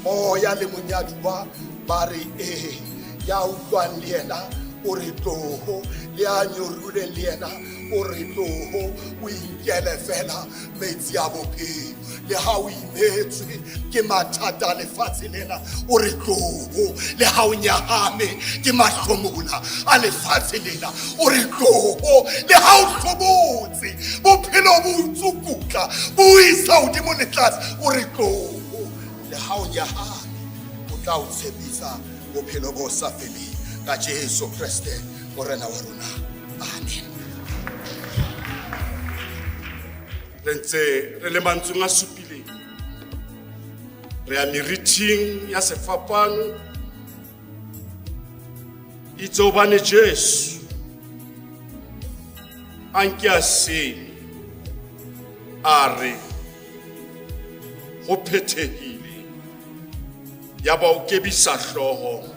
moya le monyaduwa ba re ya utlwang le yena o re tloho, le a nyoruleng le yena o re tloho, o inkele fela metsi a bophelo. Le ha o imetswe ke mathata a lefatshe lena o re tloho, le ha o nyahame ke mahlomola a lefatshe lena o re tloho, le ha o hlobotse bophelo bo utsukutla bo isa hodimo le tlase o re tloho, le ha o nyahame o tla o tshepisa bophelo bo sa feleng ka Jesu Kriste morena wa rona. Amen. Re ntse re le mantsweng a supileng, re ya merithing ya sefapano itse hobane Jesu a nke a sene a re ho phethehile, ya ba o kebisa hlooho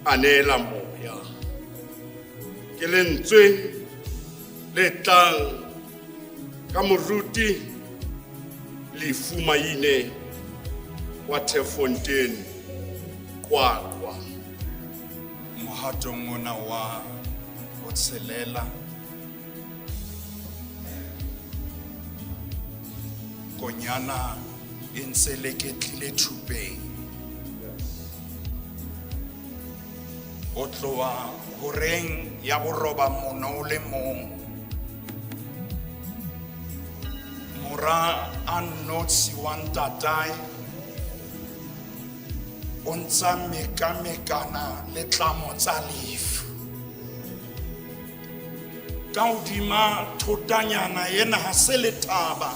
a neela moya. Ke lentswe le tlang ka moruti Lefu Maine wa Tefontein Qwaqwa. Mohatong ona wa ho tshelela konyana e ntse le ketlile thupeng, o tloha horeng ya boroba mono le mong, mora a nnotshi wa ntatae o ntsa mekamekana le tlamo tsa lefu. Ka hodima thotanyana ena ha se le taba,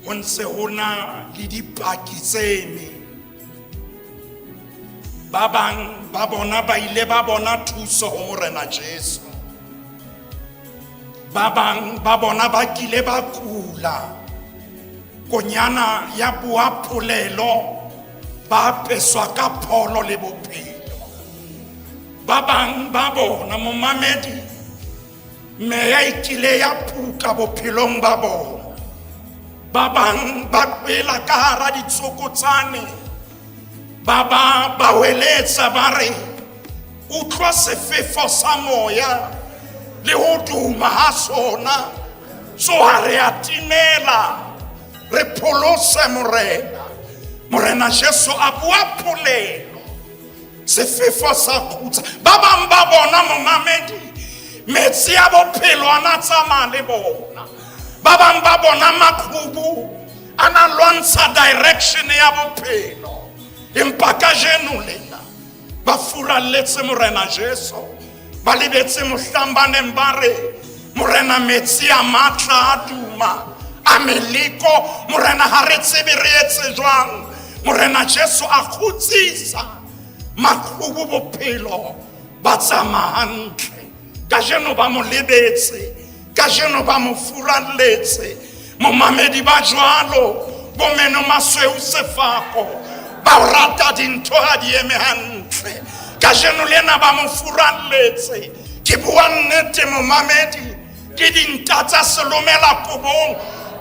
ho ntse ho na le dipaki tse meng. Ba bang ba bona ba ile ba bona thuso ho morena Jesu, ba bang ba bona ba kile ba kula, konyana ya bua polelo ba peswa ka pholo le bophelo. Ba bang ba bona momamedi meya ikile ya puka bophelong ba bona. Ba bang ba kwela ka hara ditsokotsane, ba ba weletsa ba re utlwa sefefo sa moya le ho duma ha sona, so ha re atimela re pholose morena Jesu a bua polelo, sefefo sa kgutsa. Ba bang ba bona momamedi metsi a bophelo ana tsamaya le bona. Ba bang ba bona maqhubu ana lwantsha direction ya bophelo, empa kajeno lena ba furalletse morena Jesu, ba lebetse mohlambaneng ba re morena metsi a matla a duma a meliko. Morena ha re tsebe re etse jwang, morena Jesu a khutsisa maqhubu bophelo ba tsamaya hantle ka jeno ba mo lebetse ka jeno ba mo furalletse momamedi ba jwalo bo meno masweu sefako ba rata dintho ha di eme hantle ka jeno lena ba mo furalletse ke bua nnete momamedi ke dinta tsa selomela kobong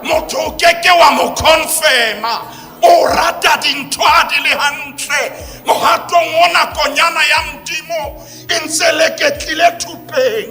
motho keke wa mo confirma o rata dintho ha di le hantle mohatong ona konyana ya Modimo e ntse le ketlile thupeng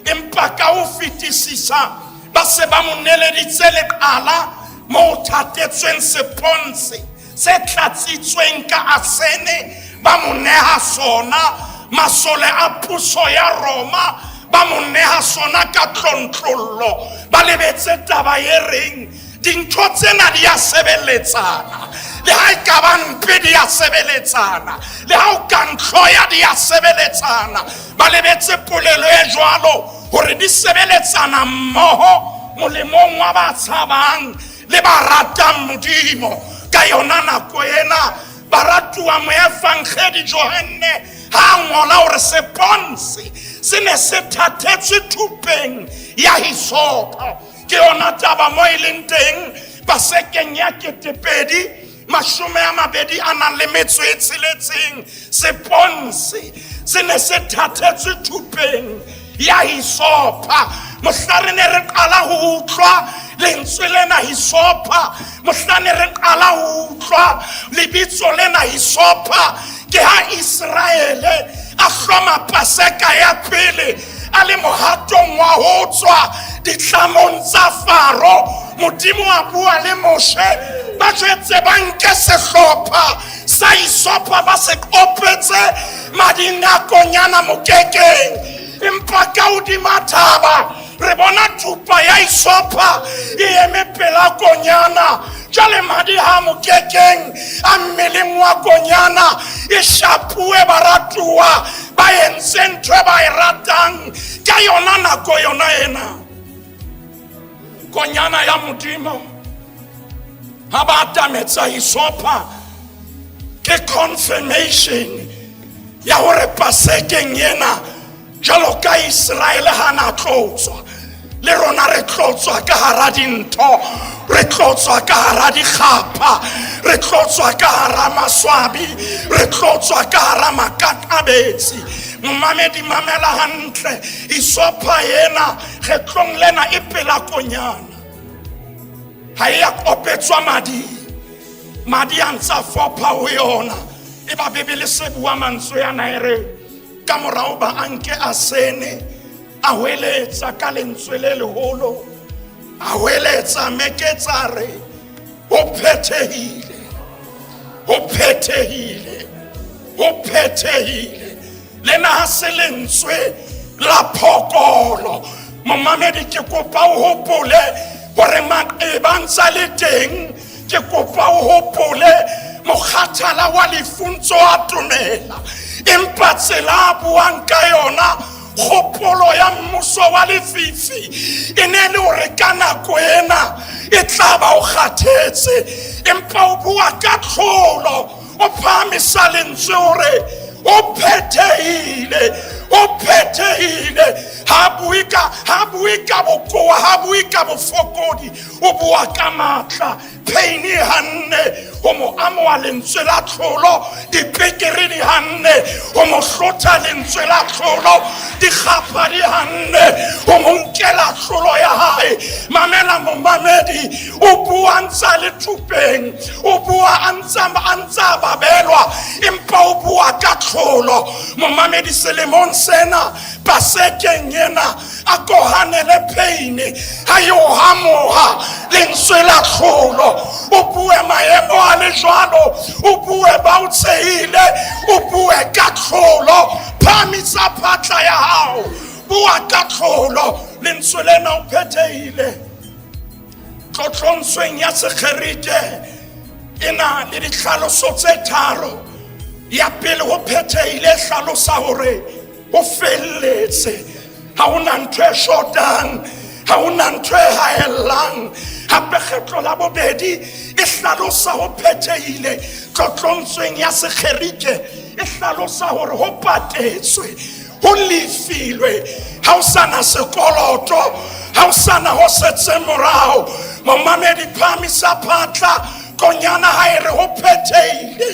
empa ka o fetisisa ba se ba mo neleditse leqala mo thatetsweng seponse se tlatsitsweng ka asene ba mo neha sona masole a puso ya Roma ba mo neha sona ka tlontlollo ba lebetse taba ye reng dintho tsena di a sebeletsana le ha ka ba mpe di a sebeletsana le ha o ka ntloya di a sebeletsana ba lebetse polelo e jwalo hore di sebeletsana mmoho molemong wa ba tshabang le ba ratang Modimo ka yona nako ena baratuwa moefangedi Johane ha ngola hore seponse se ne se thatetswe thupeng ya hisopa ke yona taba mo e leng teng basekeng ya 2020 a nang le metso e tsheletseng seponse se ne se thatetswe thupeng ya hisopa mohlare ne re qala ho utlwa lentswe lena hisopa mohlane re qala ho utlwa lebitso lena hisopa ke ha Israele a hloma paseka ya pele a le mohatong wa ho tswa ditlamong tsa Faro Modimo a bua le Moshe ba jwetse ba nke sehlopha sa hisopa ba se kopetse madinakonyana mokekeng empa ka hodima thaba re bona thupa ya hisopa e eme pela konyana jale madi ha mokekeng a mmeleng wa konyana e shapue baratuwa ba entse ntho e ba e ratang ka yona nako yona ena konyana ya Modimo ha ba atametsa hisopa ke confirmation ya hore pasekeng yena jalo ka Israele hana tlotswa le rona re tlotswa ka hara dintho re tlotswa ka hara dikgapa re tlotswa ka hara maswabi re tlotswa ka hara makakabetsi momamedi mamela hantle hisopa yena kgetlong lena e pela konyana ha ya kopetswa madi a ntsa fopa ho yona e ba bebele se bua mantswe ya naere ka morao ba anke asene a hweletsa ka lentswe le leholo a hweletsa meketsare o phethehile lena ha se lentswe la phokolo momamedi ke kopa o hopole hore maebantsa le teng ke kopa o hopole mokhathala wa lefuntso a tumela empa tsela buang ka yona kgopolo ya mmuso wa lefifi e ne le hore ka nako ena e tla ba o kgathetse empa o bua ka tlholo o phamisa lentswe hore o phethehile ha buika bokoa ha buika bofokodi o bua ka matla peini hanne o mo amoa lentswe la tlholo dipekere di hanne o mo hlotha lentswe la tlholo dikgapa di hanne o mo nkela tlholo ya hae mamela momamedi o bua ntsa le thupeng o bua antsa babelwa empa o bua ka tlholo momamedi selemong sena pasekeng yena a kohanele peine ha yo hamoha lentswe la tlholo o bue maemo a le jwalo o bue ba utsehile o bue ka tlholo phamisa phatla ya hao bua ka tlholo lentswe lena o phethehile tlotlontsweng ya sekgerite ena le ditlhaloso tse tharo ya pele ho phethehile hlalosa hore o felletse ha ona ntho e shotang ha ona ntho e haellang hape kgetlo la bobedi e hlalosa ho phethehile tlotlontsweng ya sekgerike, e hlalosa hore ho patetswe, ho lefilwe, ha o sana sekoloto, ha o sana ho setse morao. Momamedi phamisa phatla, konyana ha e re ho phethehile,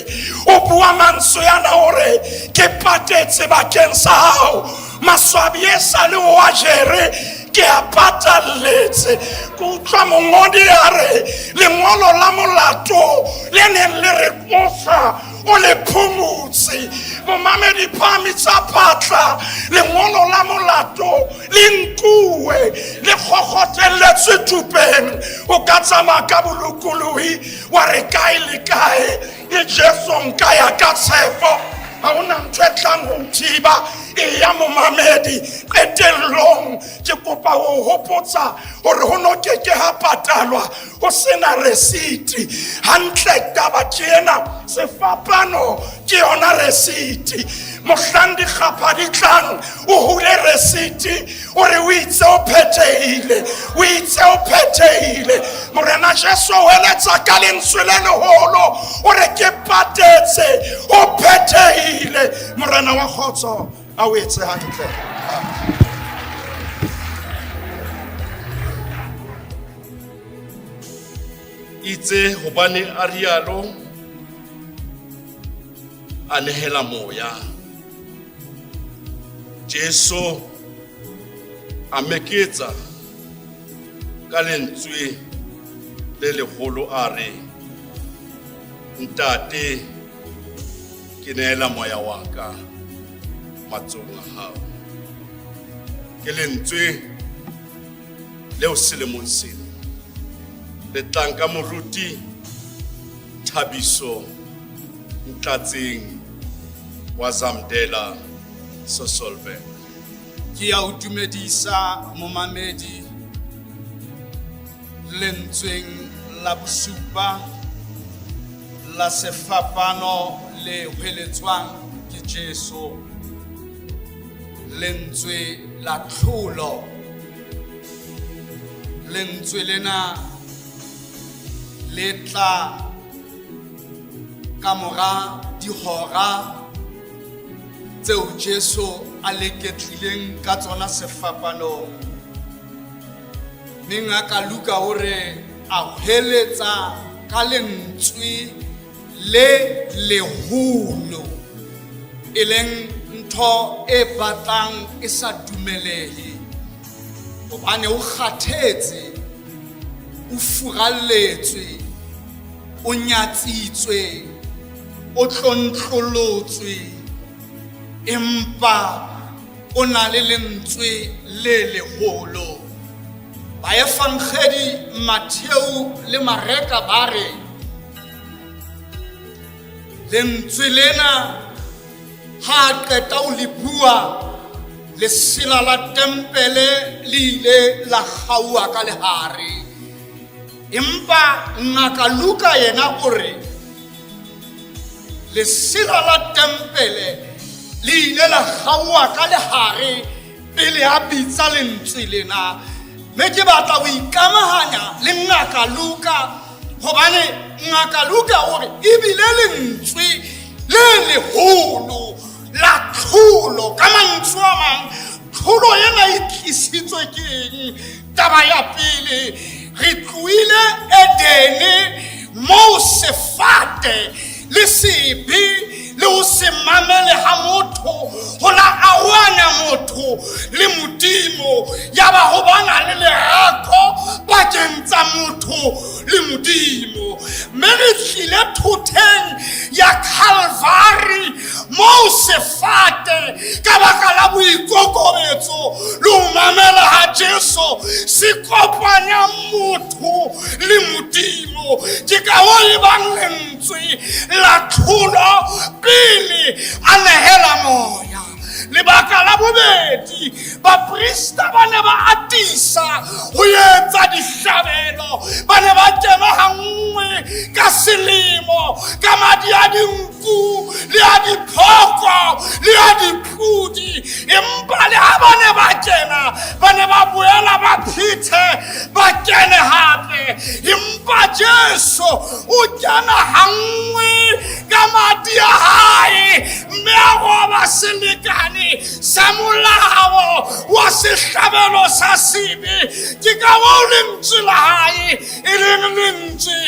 o bua mantswe yana hore ke patetse bakeng sa hao, maswabi e sa le o a jere ke a patalletse. Ke utlwa mongodi a re lengolo la molato le neng le re kosa o le phumutse. Momamedi phamisa phatla, lengolo la molato le nkuwe le kgokhotelletswe thupeng. O ka tsamaya ka bolokolohi wa re kae le kae e Jesu nka ya ka tshepo, ha ona ntho e tlang ho thiba. E ya momamedi qetellong ke kopa ho hopotsa hore ho no keke ha patalwa ho sena resiti. Hantle taba ke ena, sefapano ke yona resiti. Mohlang dikgapha di tlang o hule resiti hore o itse o phethehile, o itse o phethehile. Morena Jesu o eletsa ka lentswe le leholo hore ke patetse, o phethehile. Morena wa kgotso a o etse hantle. itse hobane a rialo a nehela moya. Jesu a meketsa ka lentswe le legolo a re, ntate ke nehela moya wa ka matsong a hao. Ke lentswe leo selemong sena le tlang ka moruti Thabiso Mtlatseng wa Zamdela Sasolburg. Ke a o dumedisa momamedi lentsweng la bosupa la sefapano le hweletswang ke Jesu, lentswe la tlholo. Lentswe lena le tla ka mora dihora tseo Jesu a leketlileng ka tsona sefapanong. Mme ngaka Luka hore a hweletsa ka lentswe le leholo, e leng ntho e batlang e sa dumelehe, hobane o kgathetse, o furalletswe, o nyatsitswe, o tlontlolotswe, empa o na le lentswe le leholo. Baefangedi Matteo le Mareka ba re lentswe lena ha qeta ho le bua, lesela la tempele le ile la kgaua ka lehare. Empa ngaka Luka yena o re lesela la tempele le ile la kgaua ka lehare pele a bitsa lentswe lena. Me ke batla ho ikamahanya le ngaka Luka, hobane ngaka Luka o re ebile lentswe le leholo la tlholo. Ka mantswe a mang, tlholo ena e tlisitswe ke eng? Taba ya pele, re tlohile Edene moo sefate le sebe le ho se mamele ha motho, ho la awana motho le Modimo, ya ba ho bana le lehako pakeng tsa motho le Modimo. Mme re tlile thoteng ya Calvary moo sefate ka baka la boikokobetso le ho mamela ha Jesu se kopanya motho le Modimo. Ke ka ho e bang lentswe la tlholo pele a nehela moya. Lebaka la bobedi, baprista ba ne ba atisa ho etsa dihlabelo, ba ne ba kena ha nngwe ka selemo ka madi a dinku le a diphoko le a dipudi empa le ha bane ba kena ba ne ba boela ba phithe ba kene hape empa Jesu o kena hangwe ka madi a hae mme a roba selekane sa molao wa sehlabelo sa sibe ke ka mo lentswe la hae e leng lentswe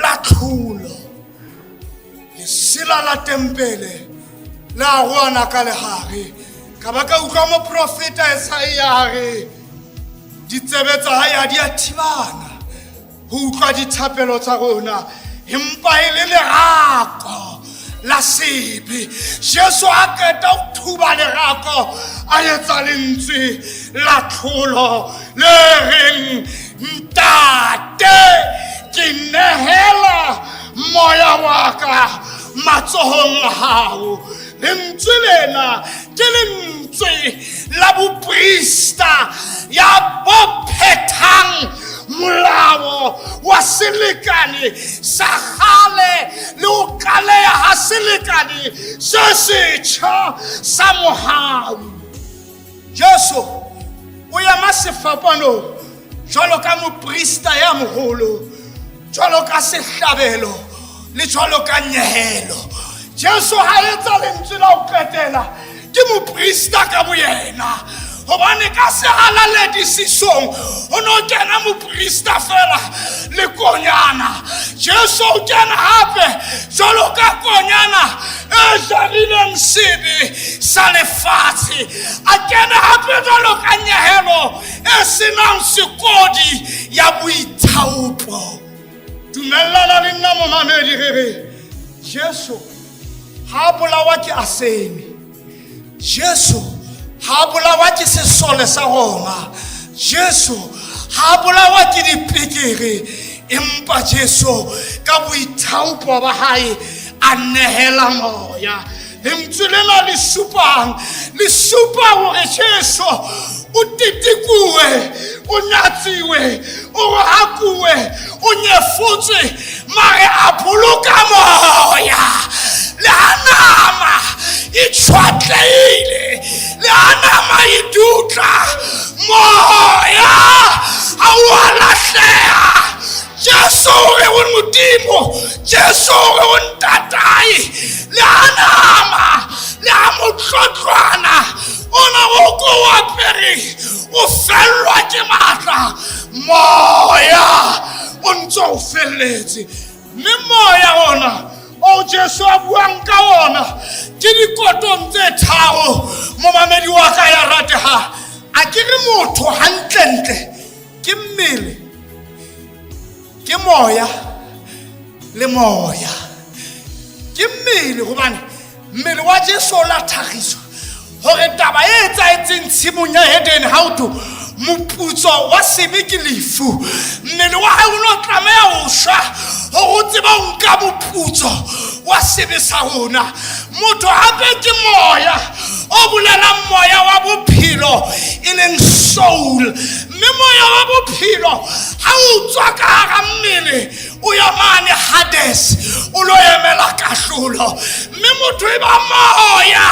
la tlholo lesela la tempele la rwana ka lehare ka ba ka utlwa moprofeta Esaia re ditsebe tsa hae ha di a thibana ho utlwa dithapelo tsa rona empa e le lerako la sebe Jesu a keta ho thuba lerako a etsa lentswe la tlholo le reng ntate ke nehela moya wa ka matsohong a hao lentswe lena ke lentswe la boprista ya bophethang molao wa selekane sa kgale le ho qaleha ha selekane se setjha sa mohau Jesu o ya masefapano jwalo ka moprista ya moholo jwalo ka sehlabelo le jwalo ka nyehelo Jesu ha etsa lentswe la ho qetela ke moprista ka boyena hobane ka se halale disisong o no kena moprista fela le konyana Jesu o kena hape jwalo ka konyana e jarileng sebe sa lefatshe a kena hape jwalo ka nyehelo e senang sekodi ya boithaopo dumellana le nna momamedi re Jesu ha bolawa ke asene Jesu ha bolawa ke sesole sa Roma Jesu ha bolawa ke dipikiri empa Jesu ka boithaopo ba hae a nehela moya lentswe lena le supa hore Jesu o titikuwe o nyatsiwe o hakuwe o nyefotswe mare a boloka moya le anama e tshwatleile le anama e dutla moya a wa lahleha Jesu re o modimo Jesu re o ntatai le anama le a motlotlwana ona o go wa pere o fellwa ke matla moya o ntse o felletse mme moya ona o Jesu a buang ka ona ke dikotong tse tharo momamedi wa ka ya rateha a ke re motho hantlentle ke mmele ke moya le moya ke mmele hobane mmele wa Jesu la thagiso hore taba e etsaetseng tshimong ya Eden ha o tu moputso wa sebe ke lefu mmele wa hae o no tlameha ho shwa ho tseba o nka moputso wa sebe sa rona motho hape ke moya o bolelang moya wa bophelo e leng soul mme moya wa bophelo ha o tswa ka hara mmele o ya mane Hades o lo emela kahlulo mme motho e ba moya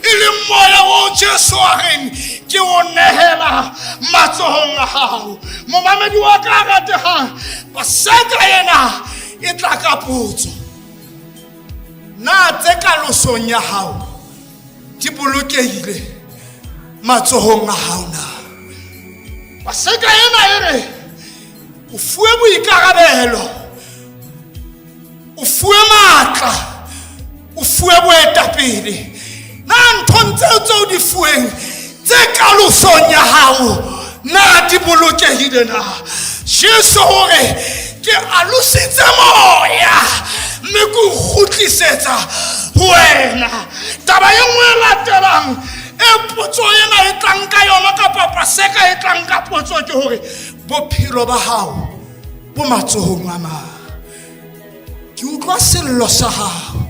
e leng moya wa Jesu a reng ke o nehela matsohong a hao momamedi wa ka ratehang paseka yena e tla ka potso na tse kalosong ya hao di bolokehile matsohong a hao na paseka yena ere o fuwe boikarabelo o fuwe matla o fuwe boetapele na ntho tseo di fuweng tse kalosong ya hao na di bolokehile na Jesu hore ke alusitse moya mme ke khutlisetsa wena taba e nngwe latelang e potso ena e tlang ka yona ka papa seka e tlang ka potso ke hore bophelo ba hao bo matsohong a mang ke utlwa sello sa hao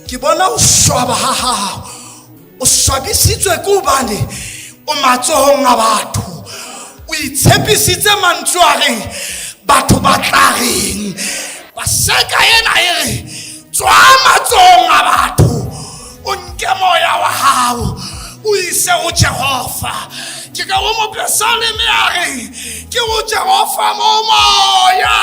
ke bona o swaba ha hao o swabisitswe ke hobane o matsohong a batho o itshepisitse mantswe a reng batho ba tla reng paseka ena e re tswa matsohong a batho go Jehova ke ka go mo pesaleme a re ke go Jehova mo moya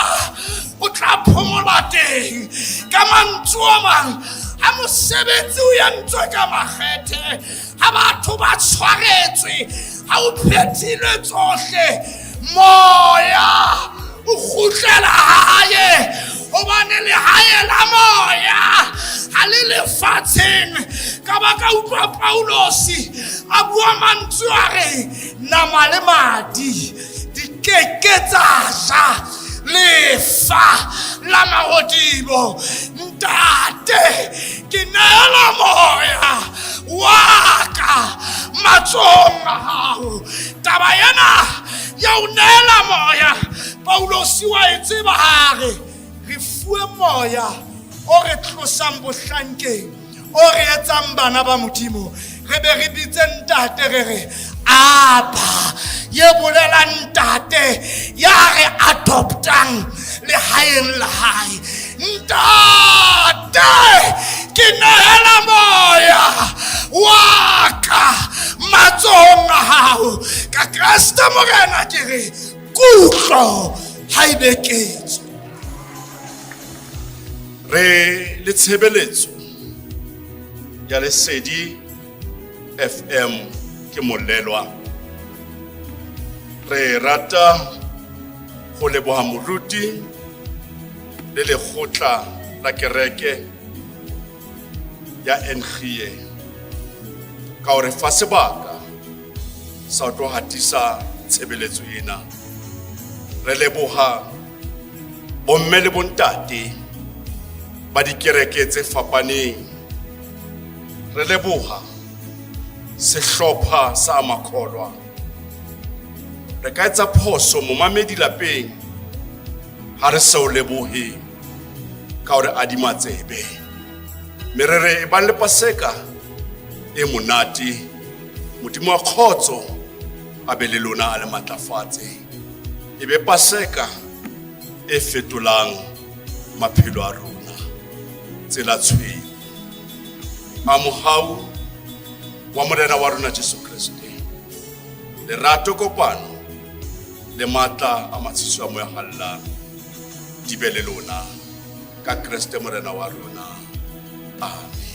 o tla phomola teng ka mantswe a mang a mosebetsi o yantswe ka makgethe a batho ba tshwaretswe a o phethilwe tsohle moya o kgutlela hae hobane lehae la moya ha le lefatsheng ka baka utlwa Paulosi a bua mantswe a re nama le madi di keke tsa ja lefa la magodimo ntate ke neela moya wa ka matsong a hao taba yana ya o neela moya Paulosi wa e tseba hare re fuwe moya o re tlosang bohlankeng o re etsang bana ba Modimo re be re bitse ntate re re Abba ye bolelang ntate ya re adoptang lehaeng la hae ntate ke nehela moya wa ka matsong a hao ka Kriste Morena ke re kutlo ha ebe ketso re le tshebeletso ya Lesedi FM ke molelwa re rata go leboga moruti le lekgotla la kereke ya NGE ka gore fa sebaka sa tlo hatisa tshebeletso ena re leboga bomme le bontate ba dikereke tse fapaneng re leboga sehlopha sa makholwa re ka etsa phoso mo mamedi lapeng ha re se o lebohe ka gore adima tsebe merere e ba le paseka e monate Modimo wa khotso a be le lona a le matlafatse e be paseka e fetolang maphelo a rona tsela tshweu a mohau wa Morena wa rona Jesu Kriste le rato kopano le matla a matshiso a moya halla di be le lona ka Kriste Morena wa rona amen.